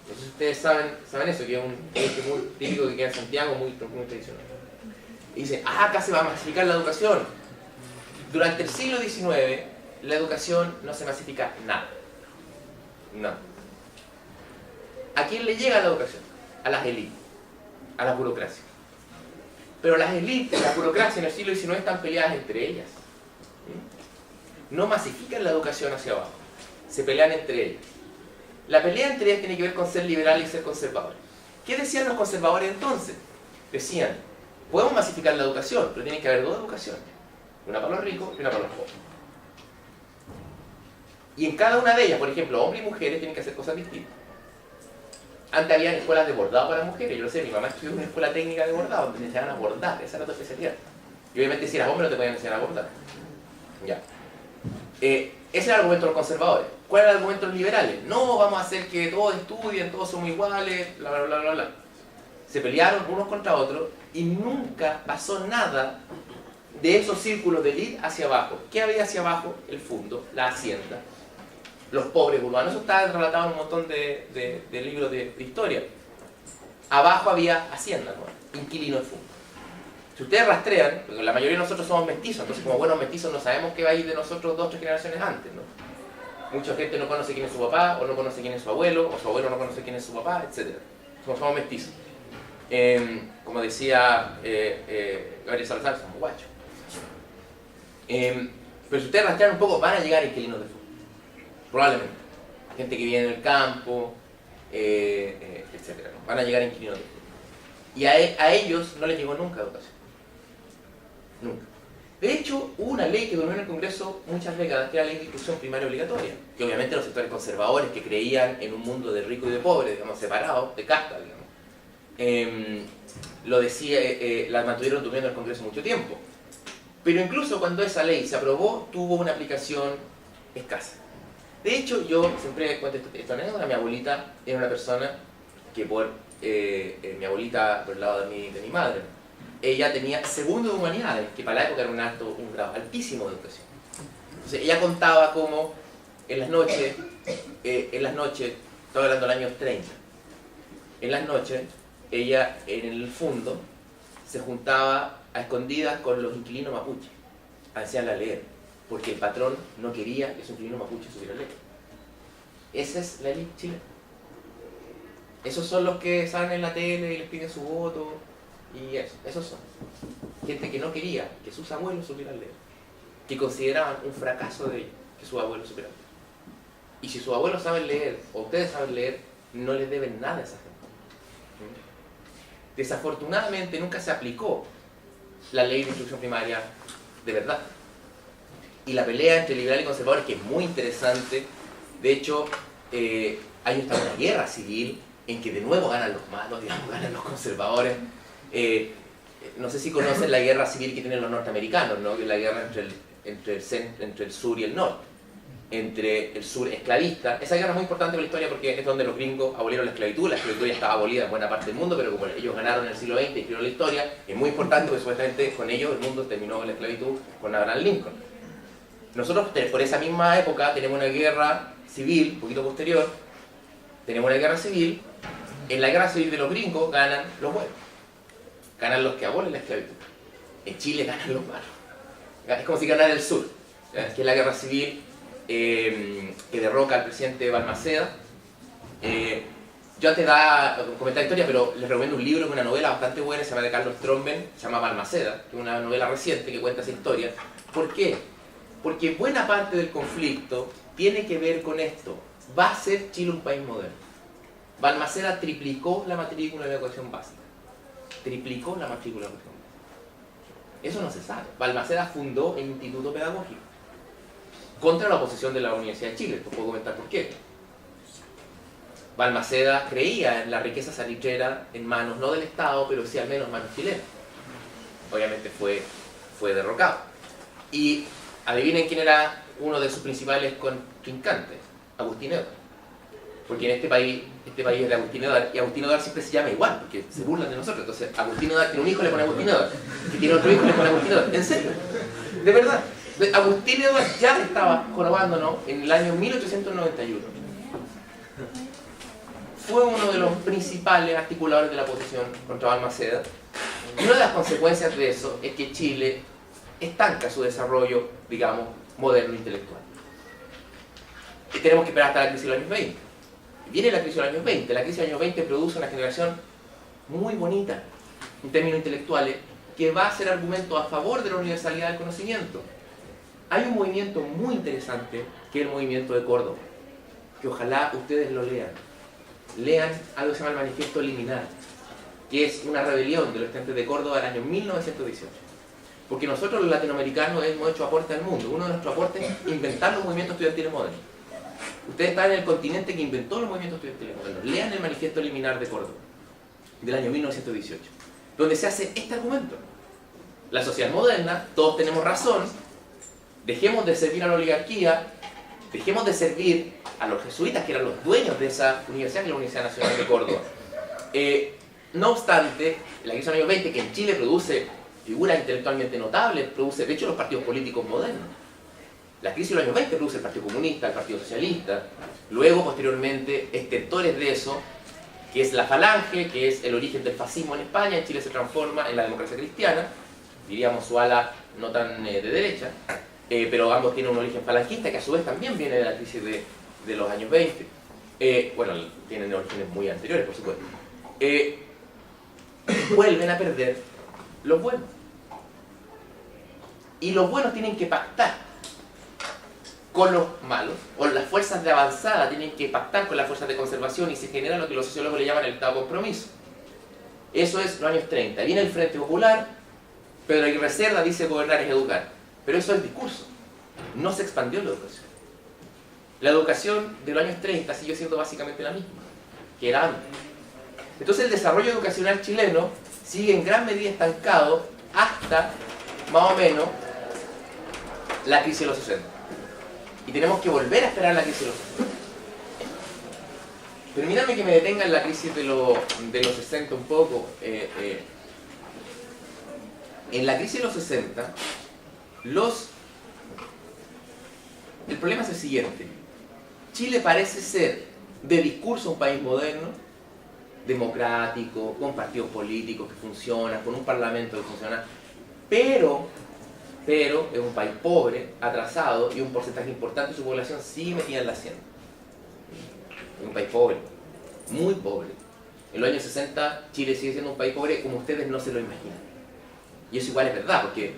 Entonces ustedes saben eso, que es un hecho muy típico que queda en Santiago, muy tradicional. Y dicen, acá se va a masificar la educación. Durante el siglo XIX, la educación no se masifica nada. No. ¿A quién le llega la educación? A las élites, a la burocracia. Pero las élites, la burocracia en el siglo XIX están peleadas entre ellas. No masifican la educación hacia abajo, se pelean entre ellas. La pelea entre ellas tiene que ver con ser liberales y ser conservadores. ¿Qué decían los conservadores entonces? Decían, podemos masificar la educación, pero tiene que haber dos educaciones. Una para los ricos y una para los pobres. Y en cada una de ellas, por ejemplo, hombres y mujeres tienen que hacer cosas distintas. Antes había escuelas de bordado para mujeres, yo lo sé, mi mamá estudió en una escuela técnica de bordado, donde te enseñaban a bordar, esa era tu especialidad. Y obviamente si eras hombre no te podían enseñar a bordar. Ya. Ese era el argumento de los conservadores. ¿Cuál era el argumento de los liberales? No, vamos a hacer que todos estudien, todos somos iguales, bla, bla, bla, bla, bla. Se pelearon unos contra otros y nunca pasó nada de esos círculos de élite hacia abajo. ¿Qué había hacia abajo? El fundo, la hacienda, los pobres urbanos. Eso está relatado en un montón de libros de historia. Abajo había hacienda, ¿no? Inquilino de fondo. Si ustedes rastrean, porque la mayoría de nosotros somos mestizos, entonces como buenos mestizos no sabemos qué va a ir de nosotros 2 o 3 generaciones antes, ¿no? Mucha gente no conoce quién es su papá, o no conoce quién es su abuelo, o su abuelo no conoce quién es su papá, etc. Somos mestizos. Como decía Gabriel Salazar, somos guachos. Pero si ustedes rastrean un poco, van a llegar inquilinos de fondo. Probablemente. Gente que vive en el campo, etc. ¿no? Van a llegar inquilinos de fondo. Y a ellos no les llegó nunca educación. Nunca. De hecho, hubo una ley que duró en el Congreso muchas décadas, que era la ley de instrucción primaria obligatoria, que obviamente los sectores conservadores que creían en un mundo de rico y de pobre, digamos, separados, de casta, digamos, lo decía, la mantuvieron durmiendo en el Congreso mucho tiempo. Pero incluso cuando esa ley se aprobó, tuvo una aplicación escasa. De hecho, yo siempre cuento esta anécdota, mi abuelita era una persona que por mi abuelita por el lado de mi madre, ella tenía segundo de humanidades, que para la época era un grado altísimo de educación. Entonces ella contaba cómo en las noches, estoy hablando del año 30, en las noches ella en el fondo se juntaba a escondidas con los inquilinos mapuches a enseñarle a leer, porque el patrón no quería que su inquilino mapuche supiera leer. Esa es la élite chilena. Esos son los que salen en la tele y les piden su voto, y esos son. Gente que no quería que sus abuelos supieran leer, que consideraban un fracaso de ellos que sus abuelos supieran leer. Y si sus abuelos saben leer, o ustedes saben leer, no les deben nada a esa gente. Desafortunadamente nunca se aplicó la ley de instrucción primaria de verdad. Y la pelea entre liberales y conservadores, que es muy interesante, de hecho, hay una guerra civil en que de nuevo ganan los malos, digamos, ganan los conservadores. No sé si conocen la guerra civil que tienen los norteamericanos, ¿no? Que es la guerra entre el sur y el norte, entre el sur esclavista. Esa guerra es muy importante para la historia porque es donde los gringos abolieron la esclavitud ya estaba abolida en buena parte del mundo, pero como ellos ganaron en el siglo XX y escribieron la historia, es muy importante porque supuestamente con ellos el mundo terminó con la esclavitud con Abraham Lincoln. Nosotros por esa misma época tenemos una guerra civil, un poquito posterior, tenemos una guerra civil. En la guerra civil de los gringos ganan los buenos, ganan los que abolen la esclavitud. En Chile ganan los malos. Es como si ganara el sur, que es la guerra civil que derroca al presidente Balmaceda. Yo antes comentar la historia, pero les recomiendo un libro, una novela bastante buena, se llama de Carlos Tromben, se llama Balmaceda, que es una novela reciente que cuenta esa historia. ¿Por qué? Porque buena parte del conflicto tiene que ver con esto. ¿Va a ser Chile un país moderno? Balmaceda triplicó la matrícula de la educación básica. Triplicó la matrícula de la educación básica. Eso no se sabe. Balmaceda fundó el Instituto Pedagógico contra la oposición de la Universidad de Chile. Os puedo comentar por qué. Balmaceda creía en la riqueza salitrera en manos, no del Estado, pero sí al menos manos chilenas. Obviamente fue derrocado. Y adivinen quién era uno de sus principales contrincantes, Agustín Edwards. Porque en este país es de Agustín Edwards, y Agustín Edwards siempre se llama igual, porque se burlan de nosotros. Entonces, Agustín Edwards tiene un hijo, le pone Agustín Edwards. Si tiene otro hijo, le pone Agustín Edwards. ¿En serio? De verdad. Agustín Edwards ya estaba jorobándonos en el año 1891. Fue uno de los principales articuladores de la oposición contra Balmaceda. Y una de las consecuencias de eso es que Chile estanca su desarrollo, digamos, moderno intelectual. Y tenemos que esperar hasta la crisis de los años 20. Viene la crisis de los años 20. La crisis de los años 20 produce una generación muy bonita, en términos intelectuales, que va a ser argumento a favor de la universalidad del conocimiento. Hay un movimiento muy interesante, que es el movimiento de Córdoba, que ojalá ustedes lo lean. Lean algo que se llama el Manifiesto Liminal, que es una rebelión de los estudiantes de Córdoba del año 1918. Porque nosotros los latinoamericanos hemos hecho aporte al mundo. Uno de nuestros aportes es inventar los movimientos estudiantiles modernos. Ustedes están en el continente que inventó los movimientos estudiantiles modernos. Lean el Manifiesto Liminal de Córdoba, del año 1918, donde se hace este argumento. La sociedad moderna, todos tenemos razón, dejemos de servir a la oligarquía, dejemos de servir a los jesuitas, que eran los dueños de esa universidad, que es la Universidad Nacional de Córdoba. No obstante, la crisis del año 20, que en Chile produce figuras intelectualmente notables, produce, de hecho, los partidos políticos modernos. La crisis del año 20 produce el Partido Comunista, el Partido Socialista, luego, posteriormente, extentores de eso, que es la Falange, que es el origen del fascismo en España. En Chile se transforma en la democracia cristiana, diríamos su ala no tan de derecha, pero ambos tienen un origen falangista, que a su vez también viene de la crisis de los años 20. Bueno, tienen orígenes muy anteriores, por supuesto. Vuelven a perder los buenos. Y los buenos tienen que pactar con los malos, o las fuerzas de avanzada tienen que pactar con las fuerzas de conservación, y se genera lo que los sociólogos le llaman el estado de compromiso. Eso es los años 30. Viene el Frente Popular, Pedro Aguirre Cerda dice gobernar es educar. Pero eso es el discurso. No se expandió la educación. La educación de los años 30 siguió siendo básicamente la misma, que era antes. Entonces el desarrollo educacional chileno sigue en gran medida estancado hasta, más o menos, la crisis de los 60. Y tenemos que volver a esperar la crisis de los 60. Permítame que me detenga en la crisis de los 60 un poco. En la crisis de los 60, el problema es el siguiente. Chile parece ser, de discurso, un país moderno, democrático, con partidos políticos que funcionan, con un parlamento que funciona, pero es un país pobre, atrasado, y un porcentaje importante de su población sigue metida en la hacienda. Es un país pobre, muy pobre. En los años 60 Chile sigue siendo un país pobre como ustedes no se lo imaginan. Y eso igual es verdad, porque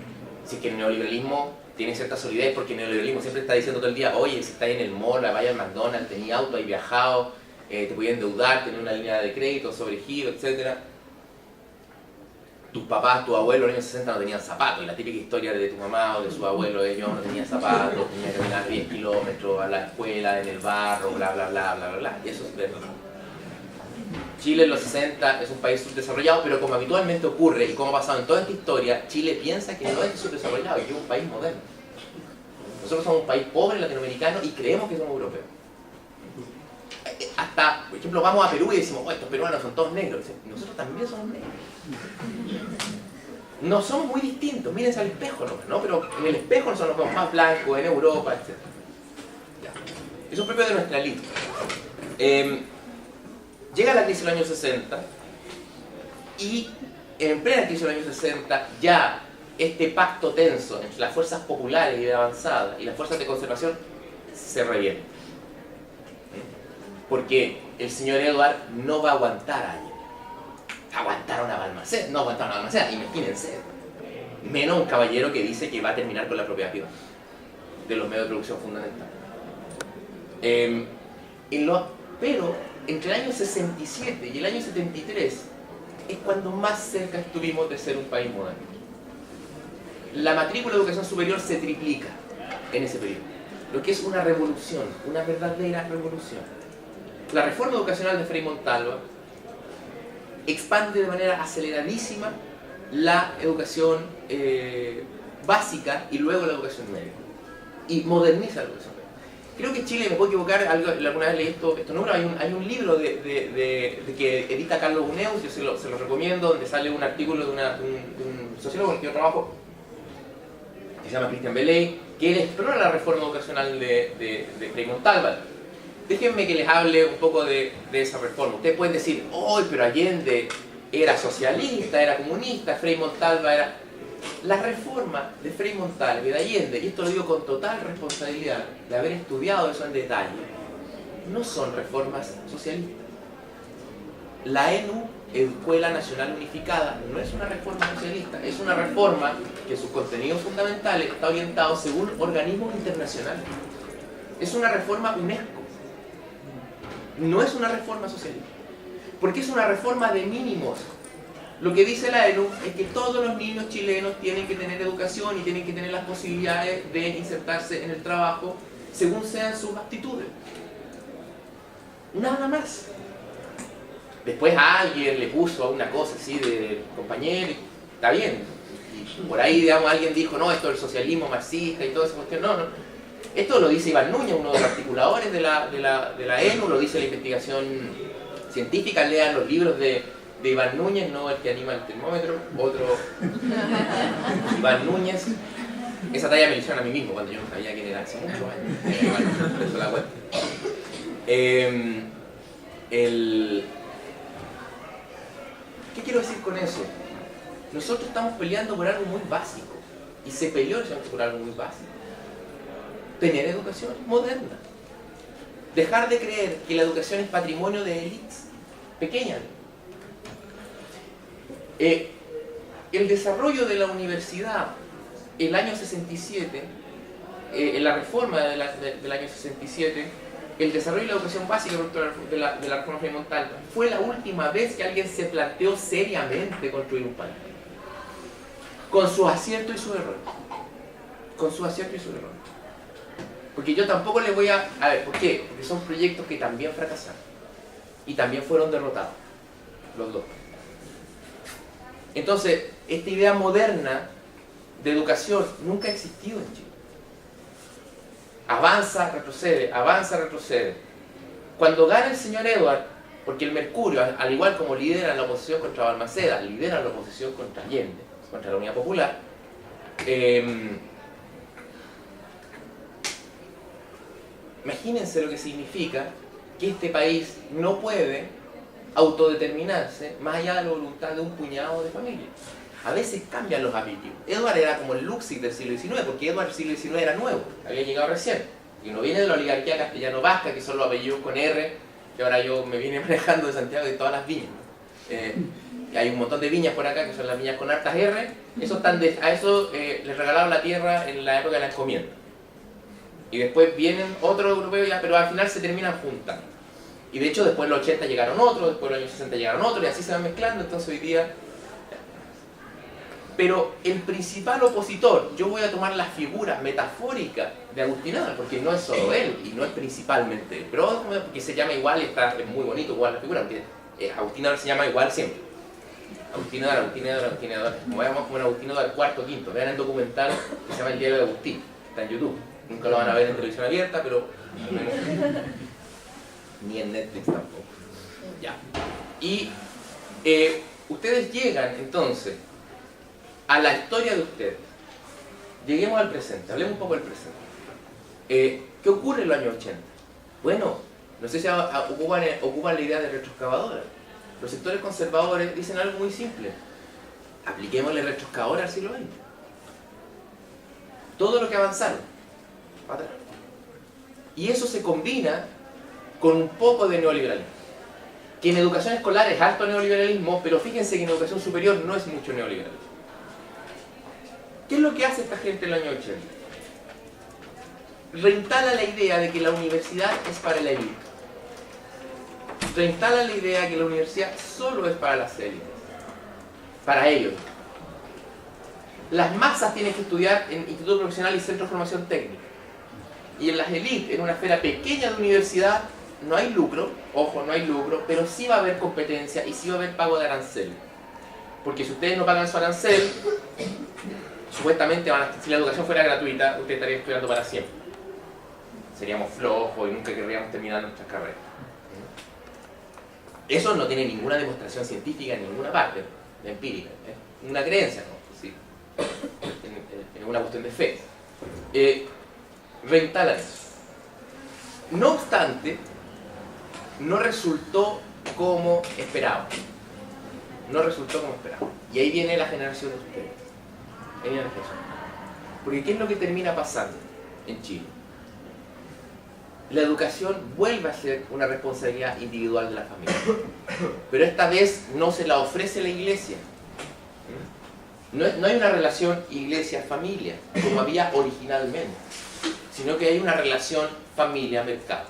si es que el neoliberalismo tiene cierta solidez, porque el neoliberalismo siempre está diciendo todo el día, oye, si estás en el mall, vaya al McDonald's, tenías auto, hay viajado, te podías endeudar, tener una línea de crédito, sobregiro, etc. Tus papás, tu abuelo en los años 60 no tenían zapatos, y la típica historia de tu mamá o de su abuelo, ellos no tenían zapatos, tenían que caminar 10 kilómetros a la escuela, en el barro, bla, bla, bla, bla, bla, bla, y eso es verdad. Chile en los 60 es un país subdesarrollado, pero como habitualmente ocurre y como ha pasado en toda esta historia, Chile piensa que no es subdesarrollado y que es un país moderno. Nosotros somos un país pobre latinoamericano y creemos que somos europeos. Hasta, por ejemplo, vamos a Perú y decimos, oh, estos peruanos son todos negros. Nosotros también somos negros. No somos muy distintos, mírense al espejo, ¿no? Pero en el espejo nosotros nos vemos más blancos, en Europa, etc. Eso es propio de nuestra elite. Llega la crisis de los años 60 y en plena crisis de los años 60 ya este pacto tenso entre las fuerzas populares y de avanzada y las fuerzas de conservación se revierte. Porque el señor Edward no va a aguantar años. Aguantar una Balmaceda, no aguantar una Balmaceda, imagínense. Menos un caballero que dice que va a terminar con la propiedad privada de los medios de producción fundamentales. Pero entre el año 67 y el año 73 es cuando más cerca estuvimos de ser un país moderno. La matrícula de educación superior se triplica en ese periodo, lo que es una revolución, una verdadera revolución. La reforma educacional de Frei Montalva expande de manera aceleradísima la educación básica y luego la educación media, y moderniza la educación. Creo que Chile, me puedo equivocar, alguna vez leí estos números, hay un libro que edita Carlos Uneus, yo se lo recomiendo, donde sale un artículo de un sociólogo con el que yo trabajo, que se llama Cristian Beley, que él explora la reforma educacional de Frei Montalva. Déjenme que les hable un poco de esa reforma. Ustedes pueden decir, ¡ay, pero Allende era socialista, era comunista, Frei Montalva era...! La reforma de Frei Montalva y de Allende, y esto lo digo con total responsabilidad de haber estudiado eso en detalle, no son reformas socialistas. La ENU, Escuela Nacional Unificada, no es una reforma socialista, es una reforma que sus contenidos fundamentales está orientado según organismos internacionales. Es una reforma UNESCO, no es una reforma socialista, porque es una reforma de mínimos. Lo que dice la ENU es que todos los niños chilenos tienen que tener educación y tienen que tener las posibilidades de insertarse en el trabajo según sean sus aptitudes. Nada más. Después a alguien le puso una cosa así de compañero, y está bien. Y por ahí, digamos, alguien dijo, no, esto es el socialismo marxista y toda esa cuestión. No, no. Esto lo dice Iván Núñez, uno de los articuladores de la ENU, lo dice la investigación científica. Lean los libros de Iván Núñez, no el que anima el termómetro, otro Iván Núñez. Esa talla me la hicieron a mí mismo cuando yo no sabía quién era hace muchos años. Por eso la cuento. ¿Qué quiero decir con eso? Nosotros estamos peleando por algo muy básico, y se peleó por algo muy básico: tener educación moderna. Dejar de creer que la educación es patrimonio de élites pequeñas. El desarrollo de la universidad el año 67, en la reforma del año 67, el desarrollo de la educación básica de la reforma Frei Montalva, fue la última vez que alguien se planteó seriamente construir un país, con sus aciertos y sus errores. Con sus aciertos y sus errores. Porque yo tampoco les voy a ver, ¿por qué? Porque son proyectos que también fracasaron y también fueron derrotados, los dos. Entonces, esta idea moderna de educación nunca ha existido en Chile. Avanza, retrocede, avanza, retrocede. Cuando gana el señor Edward, porque el Mercurio, al igual como lidera la oposición contra Balmaceda, lidera la oposición contra Allende, contra la Unidad Popular, imagínense lo que significa que este país no puede autodeterminarse más allá de la voluntad de un puñado de familias. A veces cambian los apellidos. Edward era como el Luxig del siglo XIX, porque Edward del siglo XIX era nuevo, había llegado recién. Y no viene de la oligarquía castellano-vasca, que son los apellidos con R, que ahora yo me vine manejando de Santiago de todas las viñas. Hay un montón de viñas por acá, que son las viñas con hartas R. A eso les regalaron la tierra en la época de la encomienda. Y después vienen otros europeos, pero al final se terminan juntando. Y de hecho después en los 80 llegaron otros, después en los años 60 llegaron otros, y así se van mezclando, entonces hoy día... Pero el principal opositor, yo voy a tomar la figura metafórica de Agustín Edwards, porque no es solo él, y no es principalmente él, pero que se llama igual y es muy bonito igual la figura, porque Agustín Edwards se llama igual siempre. Agustín Edwards, como veamos como un Agustín Edwards cuarto, quinto. Vean el documental que se llama El Diario de Agustín, está en YouTube. Nunca lo van a ver en televisión abierta, pero ni en Netflix tampoco. Ya. Y ustedes llegan entonces a la historia de ustedes. Lleguemos al presente, hablemos un poco del presente. ¿Qué ocurre en los años 80? Bueno, no sé si ocupan la idea de retroexcavadora. Los sectores conservadores dicen algo muy simple: apliquémosle retroexcavadora al siglo XX. Todo lo que avanzaron para atrás. Y eso se combina con un poco de neoliberalismo, que en educación escolar es alto neoliberalismo, pero fíjense que en educación superior no es mucho neoliberalismo. ¿Qué es lo que hace esta gente en el año 80? Reinstala la idea de que la universidad es para la élite. Reinstala la idea de que la universidad solo es para las élites, para ellos. Las masas tienen que estudiar en instituto profesional y centro de formación técnica. Y en las élites, en una esfera pequeña de universidad, no hay lucro, ojo, no hay lucro, pero sí va a haber competencia y sí va a haber pago de arancel. Porque si ustedes no pagan su arancel, supuestamente, si la educación fuera gratuita, ustedes estarían estudiando para siempre. Seríamos flojos y nunca querríamos terminar nuestras carreras. Eso no tiene ninguna demostración científica en ninguna parte, empírica. Es una creencia, ¿no? Sí. Es una cuestión de fe. Reinstalan eso. No obstante, no resultó como esperaba. No resultó como esperaba. Y ahí viene la generación de ustedes. Ahí viene la generación. Porque ¿qué es lo que termina pasando en Chile? La educación vuelve a ser una responsabilidad individual de la familia. Pero esta vez no se la ofrece la iglesia. No hay una relación iglesia-familia, como había originalmente, sino que hay una relación familia-mercado.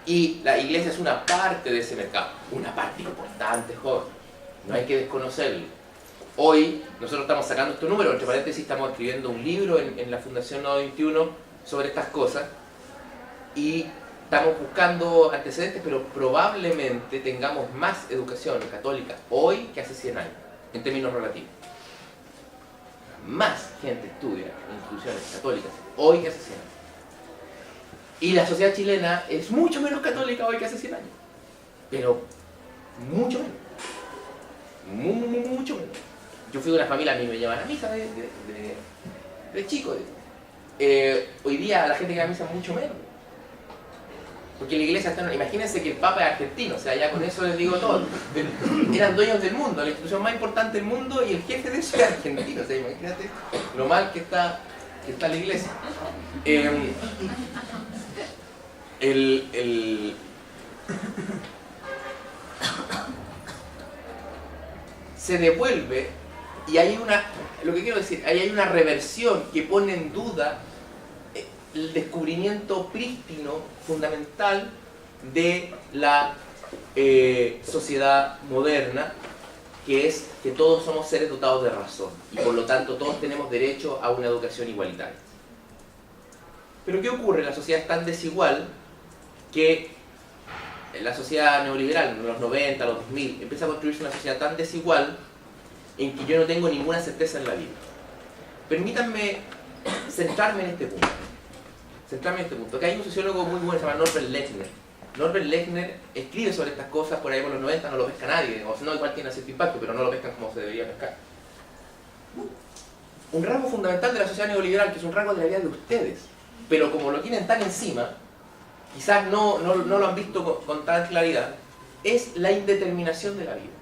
Y la iglesia es una parte de ese mercado, una parte importante, joven. No hay que desconocerlo. Hoy nosotros estamos sacando estos números, entre paréntesis estamos escribiendo un libro en la Fundación Nodo 21 sobre estas cosas, y estamos buscando antecedentes, pero probablemente tengamos más educación católica hoy que hace 100 años, en términos relativos. Más gente estudia en instituciones católicas hoy que hace 100 años. Y la sociedad chilena es mucho menos católica hoy que hace 100 años. Pero mucho menos. Mucho menos. Yo fui de una familia, a mí me llevan a misa de chico. Hoy día la gente que va a misa mucho menos. Porque la iglesia está... Imagínense que el Papa es argentino, o sea, ya con eso les digo todo. Eran dueños del mundo, la institución más importante del mundo, y el jefe de eso es argentino. O sea, imagínate lo mal que está la iglesia. Se devuelve, y hay lo que quiero decir, ahí hay una reversión que pone en duda el descubrimiento prístino, fundamental, de la sociedad moderna, que es que todos somos seres dotados de razón, y por lo tanto todos tenemos derecho a una educación igualitaria. Pero ¿qué ocurre? La sociedad es tan desigual que la sociedad neoliberal, en los 90, los 2000, empieza a construirse una sociedad tan desigual en que yo no tengo ninguna certeza en la vida. Permítanme centrarme en este punto. Que hay un sociólogo muy bueno, se llama Norbert Lechner, Norbert Lechner escribe sobre estas cosas por ahí por los 90, no lo pesca nadie, o no, igual tiene cierto impacto, pero no lo pescan como se debería pescar. Un rasgo fundamental de la sociedad neoliberal, que es un rasgo de la vida de ustedes, pero como lo tienen tan encima, quizás no lo han visto con tal claridad, es la indeterminación de la vida.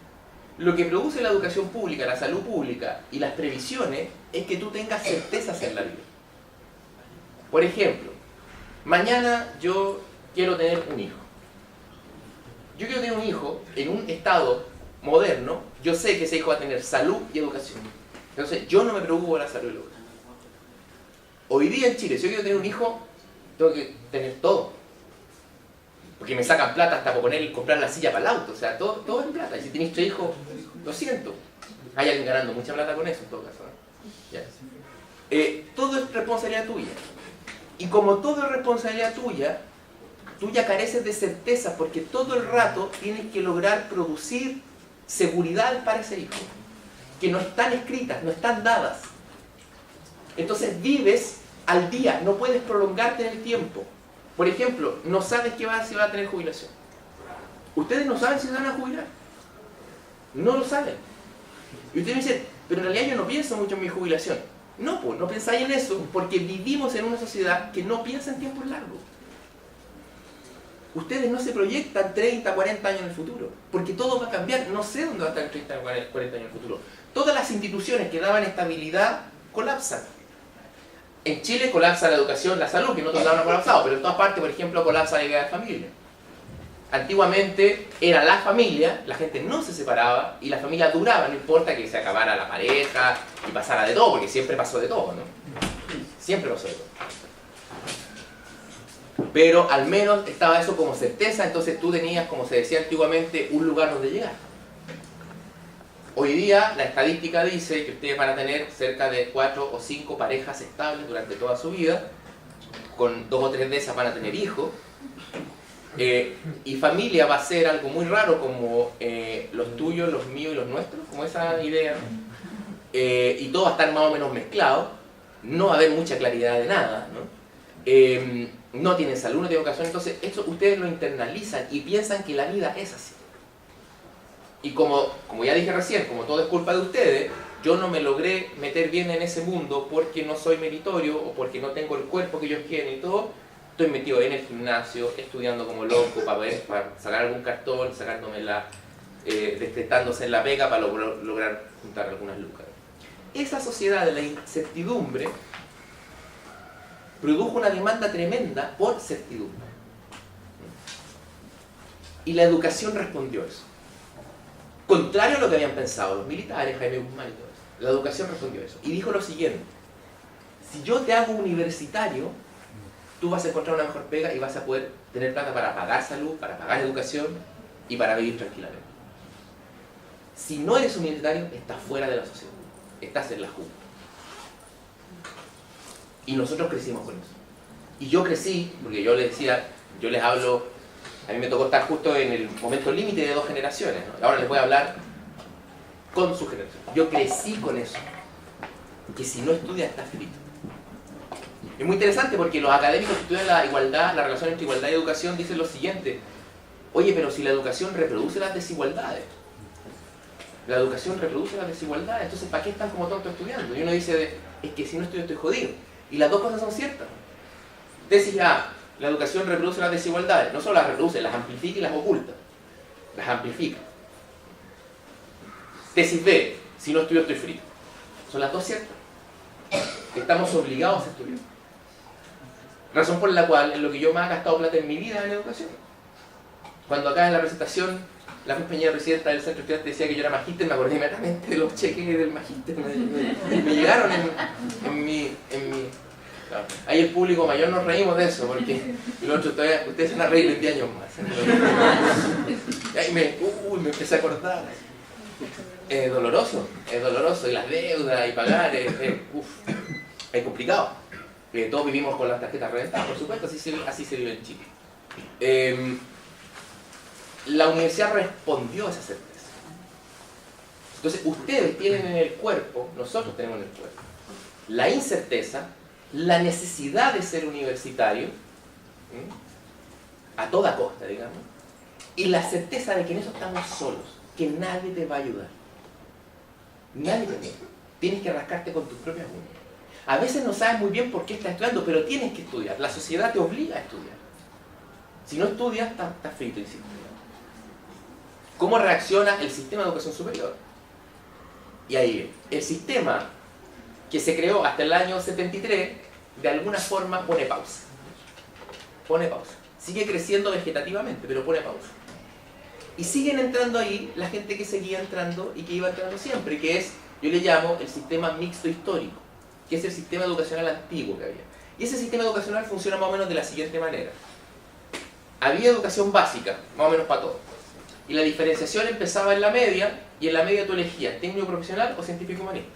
Lo que produce la educación pública, la salud pública y las previsiones es que tú tengas certezas en la vida. Por ejemplo, mañana yo quiero tener un hijo. Yo quiero tener un hijo en un estado moderno, yo sé que ese hijo va a tener salud y educación. Entonces yo no me preocupo por la salud y la educación. Hoy día en Chile, si yo quiero tener un hijo, tengo que tener todo. Porque me sacan plata hasta por comprar la silla para el auto, o sea, todo es plata. Y si tienes 3 hijos, lo siento. Hay alguien ganando mucha plata con eso en todo caso, ¿no? Ya. Todo es responsabilidad tuya. Y como todo es responsabilidad tuya, tú ya careces de certeza porque todo el rato tienes que lograr producir seguridad para ese hijo, que no están escritas, no están dadas. Entonces vives al día, no puedes prolongarte en el tiempo. Por ejemplo, no sabes si va a tener jubilación. Ustedes no saben si se van a jubilar. No lo saben. Y ustedes me dicen, pero en realidad yo no pienso mucho en mi jubilación. No, pues no pensáis en eso porque vivimos en una sociedad que no piensa en tiempos largos. Ustedes no se proyectan 30, 40 años en el futuro, porque todo va a cambiar. No sé dónde va a estar en 30, 40 años en el futuro. Todas las instituciones que daban estabilidad colapsan. En Chile colapsa la educación, la salud, que en otros lados no ha colapsado, pero en todas partes, por ejemplo, colapsa la idea de familia. Antiguamente era la familia, la gente no se separaba y la familia duraba, no importa que se acabara la pareja y pasara de todo, porque siempre pasó de todo, ¿no? Siempre pasó de todo. Pero al menos estaba eso como certeza, entonces tú tenías, como se decía antiguamente, un lugar donde llegar. Hoy día la estadística dice que ustedes van a tener cerca de 4 o 5 parejas estables durante toda su vida, con 2 o 3 de esas van a tener hijos, y familia va a ser algo muy raro como los tuyos, los míos y los nuestros, como esa idea, y todo va a estar más o menos mezclado, no va a haber mucha claridad de nada, ¿no? No tienen salud, no tienen educación, entonces esto ustedes lo internalizan y piensan que la vida es así. Y como ya dije recién, como todo es culpa de ustedes, yo no me logré meter bien en ese mundo porque no soy meritorio o porque no tengo el cuerpo que ellos quieren y todo. Estoy metido en el gimnasio, estudiando como loco para sacar algún cartón, sacándomela, destetándose en la pega para lograr juntar algunas lucas. Esa sociedad de la incertidumbre produjo una demanda tremenda por certidumbre. Y la educación respondió a eso. Contrario a lo que habían pensado los militares, Jaime Guzmán y todo eso. La educación respondió a eso. Y dijo lo siguiente: si yo te hago universitario, tú vas a encontrar una mejor pega y vas a poder tener plata para pagar salud, para pagar educación y para vivir tranquilamente. Si no eres universitario, estás fuera de la sociedad. Estás en la junta. Y nosotros crecimos con eso. Y yo crecí, porque yo les decía, yo les hablo... A mí me tocó estar justo en el momento límite de 2 generaciones, ¿no? Ahora les voy a hablar con su generación. Yo crecí con eso. Que si no estudias, estás frito. Es muy interesante porque los académicos que estudian la igualdad, la relación entre igualdad y educación, dicen lo siguiente: oye, pero si la educación reproduce las desigualdades, la educación reproduce las desigualdades, entonces ¿para qué están como tontos estudiando? Y uno dice, es que si no estudio estoy jodido. Y las dos cosas son ciertas. Tesis A: la educación reproduce las desigualdades. No solo las reproduce, las amplifica y las oculta. Las amplifica. Tesis B: si no estudio estoy frito. Son las dos ciertas. Estamos obligados a estudiar. Razón por la cual en lo que yo más he gastado plata en mi vida en educación. Cuando acá en la presentación la compañera presidenta del centro estudiante decía que yo era magíster, me acordé inmediatamente de los cheques del magíster. Me llegaron en mi claro. Ahí el público mayor nos reímos de eso, porque el otro todavía, ustedes se van a reír 20 años más. Y ahí me empecé a acordar. Es doloroso, y las deudas, y pagar, es complicado. Todos vivimos con las tarjetas reventadas, por supuesto, así se vive en Chile. La universidad respondió a esa certeza. Entonces, ustedes tienen en el cuerpo, nosotros tenemos en el cuerpo, la incerteza, la necesidad de ser universitario, a toda costa, digamos, y la certeza de que en eso estamos solos, que nadie te va a ayudar. Nadie te ayuda. Tienes que rascarte con tus propias uñas. A veces no sabes muy bien por qué estás estudiando, pero tienes que estudiar. La sociedad te obliga a estudiar. Si no estudias, estás frito, insisto. ¿Cómo reacciona el sistema de educación superior? Y ahí, el sistema que se creó hasta el año 73, de alguna forma pone pausa. Pone pausa. Sigue creciendo vegetativamente, pero pone pausa. Y siguen entrando ahí la gente que seguía entrando y que iba entrando siempre, que es, yo le llamo el sistema mixto histórico, que es el sistema educacional antiguo que había. Y ese sistema educacional funciona más o menos de la siguiente manera. Había educación básica, más o menos para todos. Y la diferenciación empezaba en la media, y en la media tú elegías técnico profesional o científico humanista.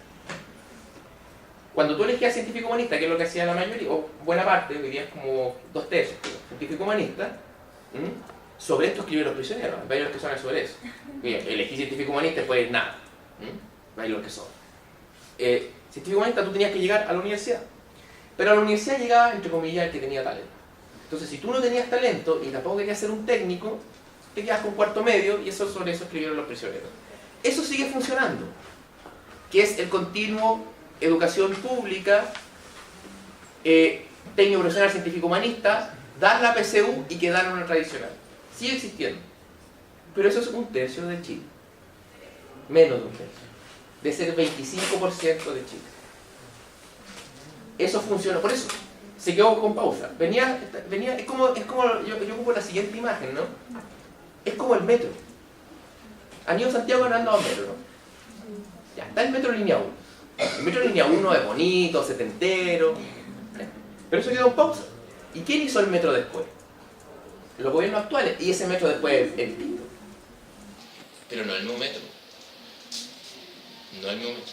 Cuando tú elegías científico humanista, que es lo que hacía la mayoría, o buena parte, hoy día es como 2/3, científico humanista, sobre esto escribieron los prisioneros, hay varios que son sobre eso. Bien, elegí científico humanista, después nada. Hay los que son. Científico humanista tú tenías que llegar a la universidad. Pero a la universidad llegaba, entre comillas, el que tenía talento. Entonces, si tú no tenías talento y tampoco querías ser un técnico, te quedas con cuarto medio y eso sobre eso escribieron los prisioneros. Eso sigue funcionando, que es el continuo educación pública, técnico profesional científico humanista, dar la PSU y quedar en una tradicional. Sigue existiendo. Pero eso es 1/3 de Chile. Menos de 1/3. De ser 25% de Chile. Eso funciona. Por eso se quedó con pausa. Es como yo ocupo la siguiente imagen, ¿no? Es como el metro. Han ido a Santiago andando a metro, ¿no? Ya, está el metro línea 1. El metro línea 1 es bonito, setentero. Pero eso quedó en pausa. ¿Y quién hizo el metro después? Los gobiernos actuales. Y ese metro después es distinto. Pero no es el mismo metro. No es el mismo metro.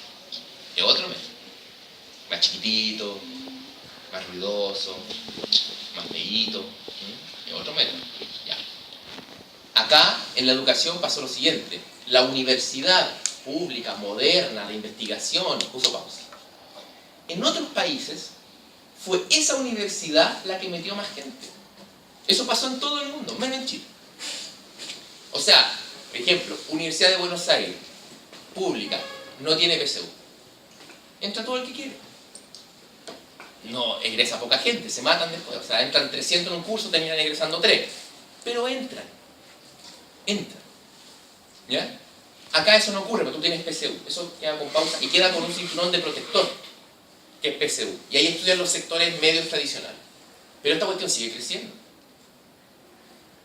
Es otro metro. Más chiquitito, más ruidoso, más feíto. Es otro metro. Ya. Acá, en la educación, pasó lo siguiente. La universidad pública, moderna, de investigación, puso pausa. En otros países, fue esa universidad la que metió más gente. Eso pasó en todo el mundo, menos en Chile. O sea, por ejemplo, Universidad de Buenos Aires, pública, no tiene PSU. Entra todo el que quiere. No egresa poca gente, se matan después. O sea, entran 300 en un curso, terminan egresando 3. Pero entran. Entran. ¿Ya? Acá eso no ocurre, porque tú tienes PSU. Eso queda con pausa y queda con un cinturón de protector, que es PSU. Y ahí estudian los sectores medios tradicionales. Pero esta cuestión sigue creciendo.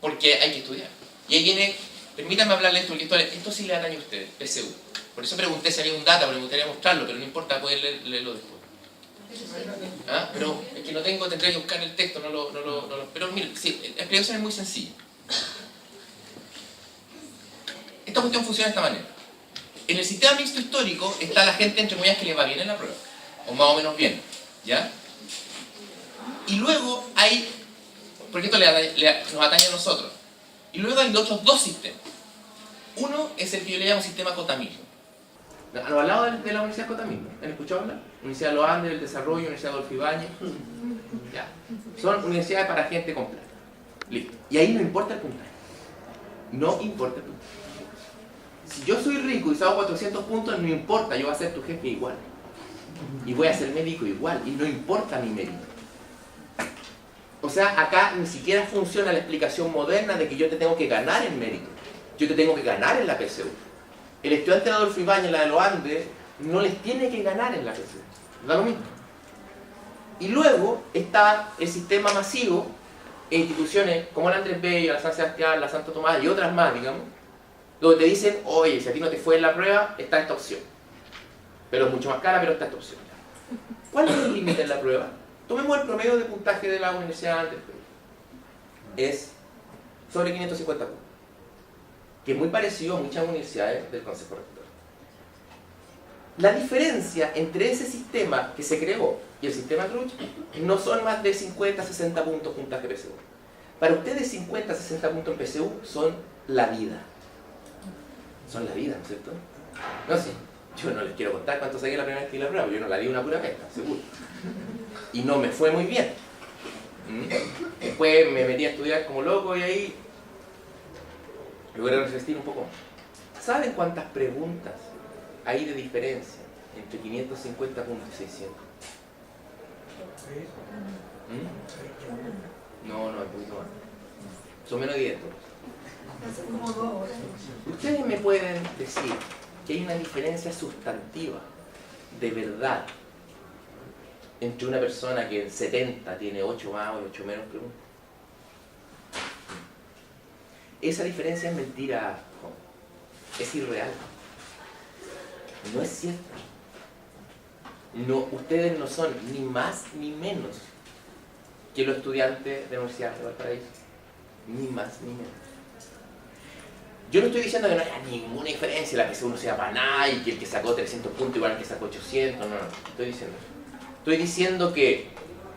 Porque hay que estudiar. Y ahí viene, permítanme hablarles esto, porque esto sí le atañe a ustedes, PSU. Por eso pregunté si había un data, porque me gustaría mostrarlo, pero no importa, pueden leerlo después. ¿Ah? Pero es que no tengo, tendría que buscar el texto, pero miren, sí, la explicación es muy sencilla. Esta cuestión funciona de esta manera. En el sistema mixto histórico está la gente, entre comillas, que le va bien en la prueba, o más o menos bien, ¿ya? Y luego hay, porque esto nos atañe a nosotros, y luego hay otros dos sistemas. Uno es el que yo le llamo sistema Cotamilo. ¿Han hablado de la Universidad Cotamilo? ¿Han escuchado hablar? Universidad de los Andes, del Desarrollo, Universidad Adolfo Ibáñez. Ya. Son universidades para gente con plata. Listo. Y ahí no importa el puntaje. No importa el puntaje. Si yo soy rico y saco 400 puntos, no importa, yo voy a ser tu jefe igual. Y voy a ser médico igual, y no importa mi mérito. O sea, acá ni siquiera funciona la explicación moderna de que yo te tengo que ganar en mérito. Yo te tengo que ganar en la PSU. El estudiante de Adolfo Ibáñez, la de los Andes, no les tiene que ganar en la PSU. Da lo mismo. Y luego está el sistema masivo e instituciones como la Andrés Bello, la San Sebastián, la Santo Tomás y otras más, digamos, donde te dicen, oye, si a ti no te fue en la prueba, está esta opción. Pero es mucho más cara, pero está esta opción. ¿Cuál es el límite en la prueba? Tomemos el promedio de puntaje de la Universidad Andrés Bello. Es sobre 550 puntos. Que es muy parecido a muchas universidades del Consejo Rector. La diferencia entre ese sistema que se creó y el sistema Truch no son más de 50, 60 puntos puntaje PSU. Para ustedes 50, 60 puntos en PSU son la vida. Son la vida, ¿no es cierto? No sé, yo no les quiero contar cuánto saqué la primera vez que di la prueba, yo no la di una pura vez, seguro. Y no me fue muy bien. después me metí a estudiar como loco y ahí logré resistir un poco. ¿Saben cuántas preguntas hay de diferencia entre 550 puntos y 600? No, un poquito más. Son menos de 10. Ustedes me pueden decir que hay una diferencia sustantiva, de verdad, entre una persona que en 70 tiene 8 más o 8 menos preguntas. Esa diferencia es mentira, es irreal, no es cierta. No, ustedes no son ni más ni menos que los estudiantes de la Universidad de Valparaíso, ni más ni menos. Yo no estoy diciendo que no haya ninguna diferencia, la que uno sea para nada y que el que sacó 300 puntos igual al que sacó 800, no, estoy diciendo eso. Estoy diciendo que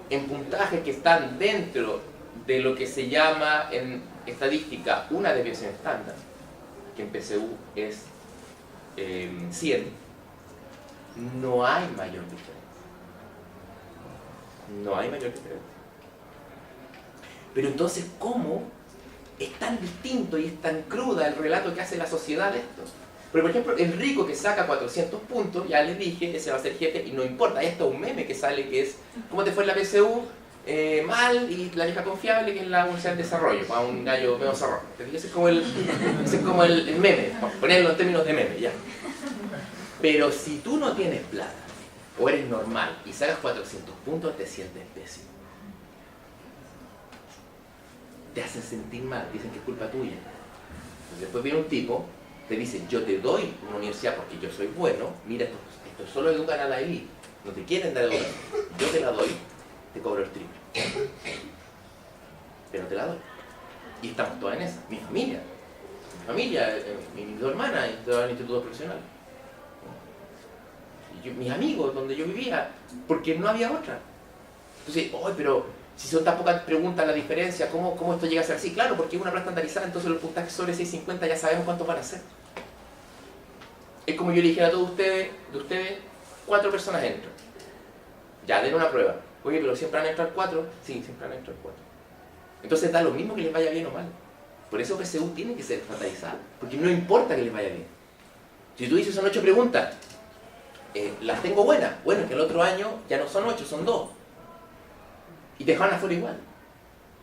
en puntajes que están dentro de lo que se llama en estadística una desviación estándar, que en PSU es 100, no hay mayor diferencia. No hay mayor diferencia. Pero entonces, ¿cómo es tan distinto y es tan cruda el relato que hace la sociedad de esto? Pero por ejemplo, el rico que saca 400 puntos, ya les dije, ese va a ser jefe y no importa. Hay hasta un meme que sale que es ¿cómo te fue en la PSU? Mal, y la vieja confiable, que es la Universidad de Desarrollo, para un gallo medio zorrón. Ese es como el meme, ponerlo en términos de meme, ya. Pero si tú no tienes plata, o eres normal, y sacas 400 puntos, te sientes pésimo. Te hacen sentir mal, dicen que es culpa tuya. Después viene un tipo, te dice, yo te doy una universidad porque yo soy bueno, mira, esto solo educan a la élite, no te quieren dar educación, yo te la doy, te cobro el triple. Pero te la doy. Y estamos todas en esa. Mi familia, mis dos hermanas, todas en institutos profesionales. Mis amigos, donde yo vivía, porque no había otra. Entonces, pero si son tan pocas preguntas la diferencia, ¿cómo esto llega a ser así? Claro, porque es una prueba estandarizada, entonces los puntajes sobre 650 ya sabemos cuántos van a ser. Es como yo le dijera a todos ustedes, 4 personas entran. Ya, den una prueba. Oye, pero ¿siempre van a entrar 4? Sí, siempre van a entrar 4. Entonces da lo mismo que les vaya bien o mal. Por eso PSU tiene que ser estandarizado, porque no importa que les vaya bien. Si tú dices son 8 preguntas, las tengo buenas. Bueno, es que el otro año ya no son 8, son 2. Y te dejan afuera igual.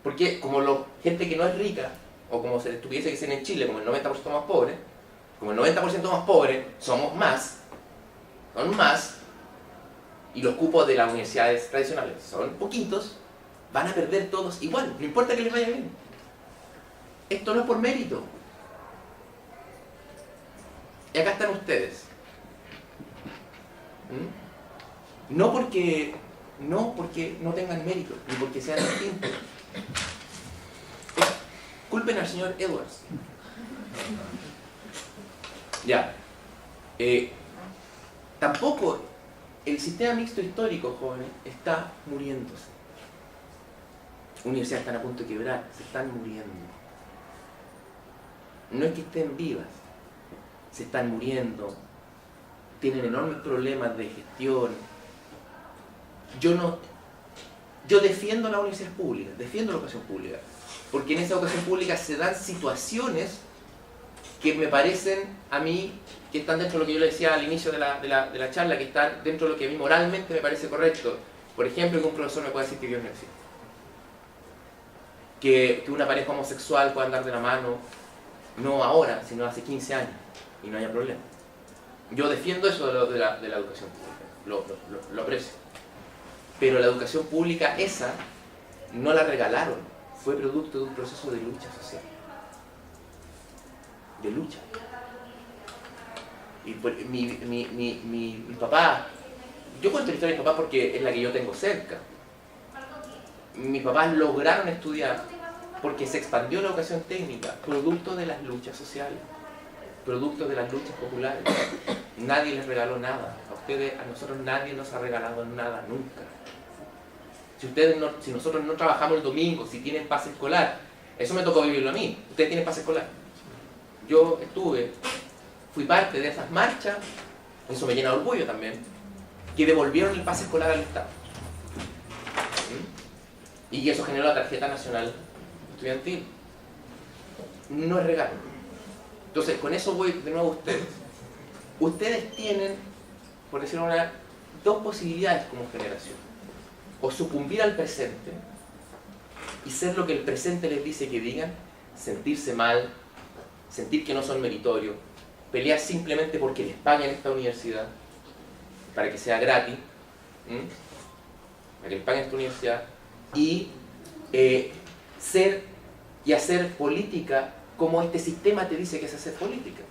Porque como gente que no es rica, o como se les tuviese que decir en Chile, como el 90% más pobre, como el 90% más pobre, son más, y los cupos de las universidades tradicionales son poquitos, van a perder todos igual, no importa que les vaya bien. Esto no es por mérito. Y acá están ustedes. No porque no tengan mérito, ni porque sean distintos. Culpen al señor Edwards. Ya. Tampoco el sistema mixto histórico, jóvenes, está muriéndose. Universidades están a punto de quebrar, se están muriendo. No es que estén vivas, se están muriendo, tienen enormes problemas de gestión. Yo defiendo la universidad pública, defiendo la educación pública, porque en esa educación pública se dan situaciones que me parecen a mí que están dentro de lo que yo le decía al inicio de la charla, que están dentro de lo que a mí moralmente me parece correcto. Por ejemplo, que un profesor me pueda decir que Dios no existe. Que una pareja homosexual pueda andar de la mano, no ahora, sino hace 15 años, y no haya problema. Yo defiendo eso de la educación pública, lo aprecio. Pero la educación pública esa no la regalaron, fue producto de un proceso de lucha social. De lucha. Y mi papá, yo cuento la historia de mi papá porque es la que yo tengo cerca. Mis papás lograron estudiar porque se expandió la educación técnica, producto de las luchas sociales, producto de las luchas populares. Nadie les regaló nada. A nosotros nadie nos ha regalado nada nunca. Si nosotros no trabajamos el domingo, si tienen pase escolar, eso me tocó vivirlo a mí. Ustedes tienen pase escolar. Yo fui parte de esas marchas, eso me llena de orgullo también, que devolvieron el pase escolar al Estado. Y eso generó la tarjeta nacional estudiantil. No es regalo. Entonces, con eso voy de nuevo a ustedes. Ustedes tienen, por decirlo una, dos posibilidades como generación. O sucumbir al presente y ser lo que el presente les dice que digan, sentirse mal, sentir que no son meritorios, pelear simplemente porque les paguen esta universidad, para que sea gratis, para que les paguen esta universidad, y ser y hacer política como este sistema te dice que es hacer política,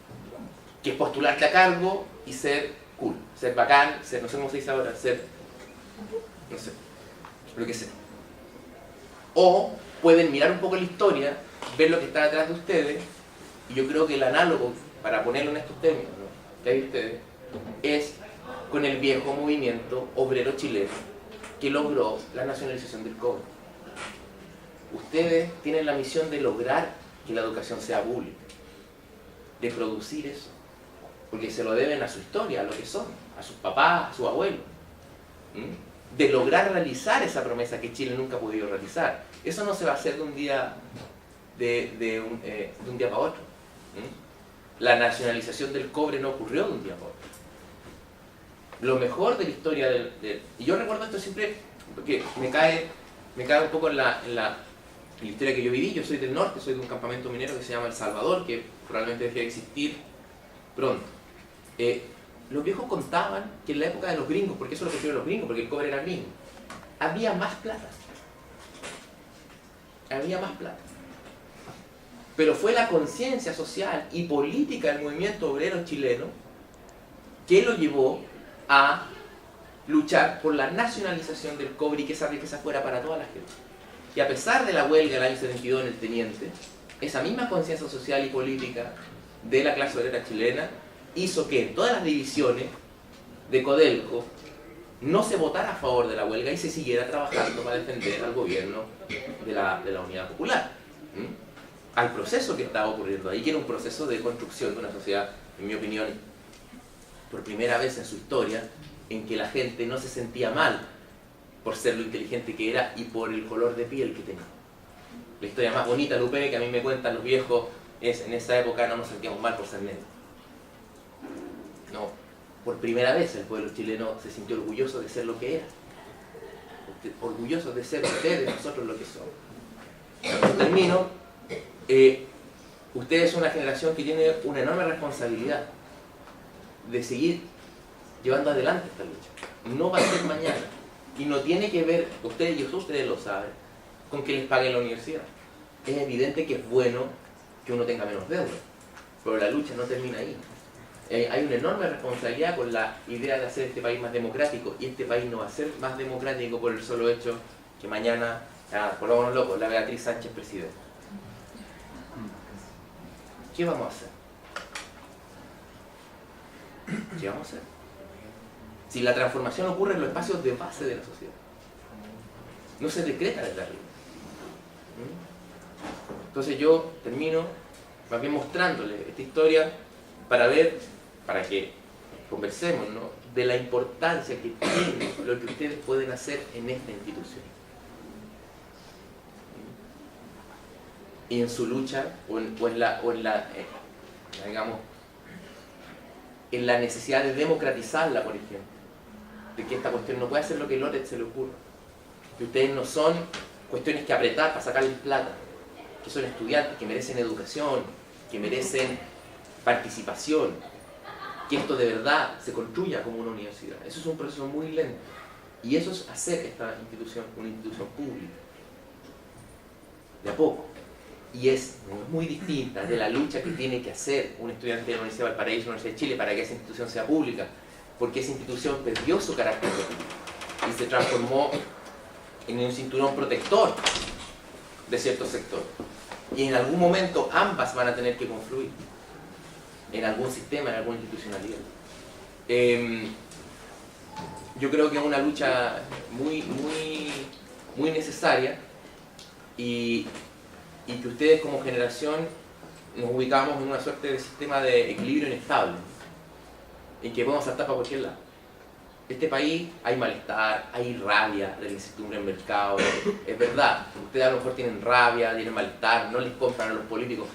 que es postularte a cargo y ser cool, ser bacán, ser, no sé cómo se dice ahora, ser, no sé, lo que sea. O pueden mirar un poco la historia, ver lo que está detrás de ustedes, y yo creo que el análogo, para ponerlo en estos términos, ¿no?, que hay ustedes, es con el viejo movimiento obrero chileno que logró la nacionalización del cobre. Ustedes tienen la misión de lograr que la educación sea pública, de producir eso, porque se lo deben a su historia, a lo que son, a sus papás, a sus abuelos, de lograr realizar esa promesa que Chile nunca ha podido realizar. Eso no se va a hacer de un día, de un día para otro. La nacionalización del cobre no ocurrió de un día para otro. Lo mejor de la historia y yo recuerdo esto siempre porque me cae un poco en la historia que yo viví. Yo soy del norte, soy de un campamento minero que se llama El Salvador, que probablemente deje de existir pronto. Los viejos contaban que en la época de los gringos, porque eso lo pusieron los gringos, porque el cobre era gringo, había más plata. Había más plata. Pero fue la conciencia social y política del movimiento obrero chileno que lo llevó a luchar por la nacionalización del cobre y que esa riqueza fuera para toda la gente. Y a pesar de la huelga del año 72 en el Teniente, esa misma conciencia social y política de la clase obrera chilena hizo que en todas las divisiones de Codelco no se votara a favor de la huelga y se siguiera trabajando para defender al gobierno de la Unidad Popular. Al proceso que estaba ocurriendo ahí, que era un proceso de construcción de una sociedad, en mi opinión, por primera vez en su historia, en que la gente no se sentía mal por ser lo inteligente que era y por el color de piel que tenía. La historia más bonita, Lupe, que a mí me cuentan los viejos, es en esa época no nos sentíamos mal por ser negros. No, por primera vez el pueblo chileno se sintió orgulloso de ser lo que era. Orgulloso de ser ustedes, nosotros lo que somos. Cuando termino, ustedes son una generación que tiene una enorme responsabilidad de seguir llevando adelante esta lucha. No va a ser mañana. Y no tiene que ver, ustedes lo saben, con que les paguen la universidad. Es evidente que es bueno que uno tenga menos deuda, pero la lucha no termina ahí. Hay una enorme responsabilidad con la idea de hacer este país más democrático, y este país no va a ser más democrático por el solo hecho que mañana, pongámonos locos, la Beatriz Sánchez presidente. ¿Qué vamos a hacer? ¿Qué vamos a hacer? Si la transformación ocurre en los espacios de base de la sociedad, no se decreta desde arriba. Entonces yo termino más bien mostrándoles esta historia para que conversemos, ¿no?, de la importancia que tiene lo que ustedes pueden hacer en esta institución. Y en su lucha, en la necesidad de democratizarla, por ejemplo, de que esta cuestión no puede hacer lo que Loret se le ocurra, que ustedes no son cuestiones que apretar para sacarles plata, que son estudiantes que merecen educación, que merecen participación, que esto de verdad se construya como una universidad. Eso es un proceso muy lento, y eso es hacer esta institución una institución pública, de a poco. Y es muy distinta de la lucha que tiene que hacer un estudiante de la Universidad de Valparaíso, la Universidad de Chile, para que esa institución sea pública, porque esa institución perdió su carácter público y se transformó en un cinturón protector de ciertos sectores. Y en algún momento ambas van a tener que confluir en algún sistema, en alguna institucionalidad. Yo creo que es una lucha muy necesaria, y que ustedes como generación nos ubicamos en una suerte de sistema de equilibrio inestable, en que podemos saltar para cualquier lado. este país hay malestar, hay rabia de la incertidumbre en el mercado, es verdad, ustedes a lo mejor tienen rabia, tienen malestar, no les compran a los políticos,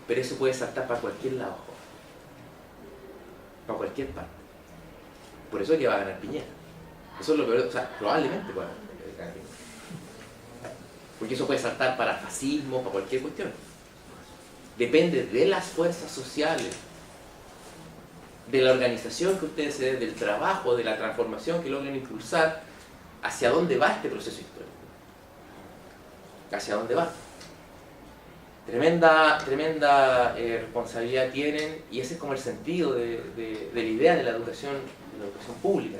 pero eso puede saltar para cualquier lado, para cualquier parte. Por eso es que va a ganar Piñera. Eso es lo peor, o sea, probablemente pueda ganar Piñera. Porque eso puede saltar para fascismo, para cualquier cuestión. Depende de las fuerzas sociales, de la organización que ustedes se den, del trabajo, de la transformación que logren impulsar, hacia dónde va este proceso histórico. Hacia dónde va. Tremenda responsabilidad tienen, y ese es como el sentido de la idea de la educación pública.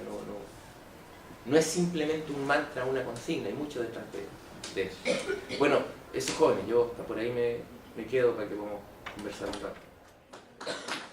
No es simplemente un mantra, una consigna, hay mucho detrás de eso. Bueno, esos jóvenes, yo por ahí me quedo para que podamos conversar un rato.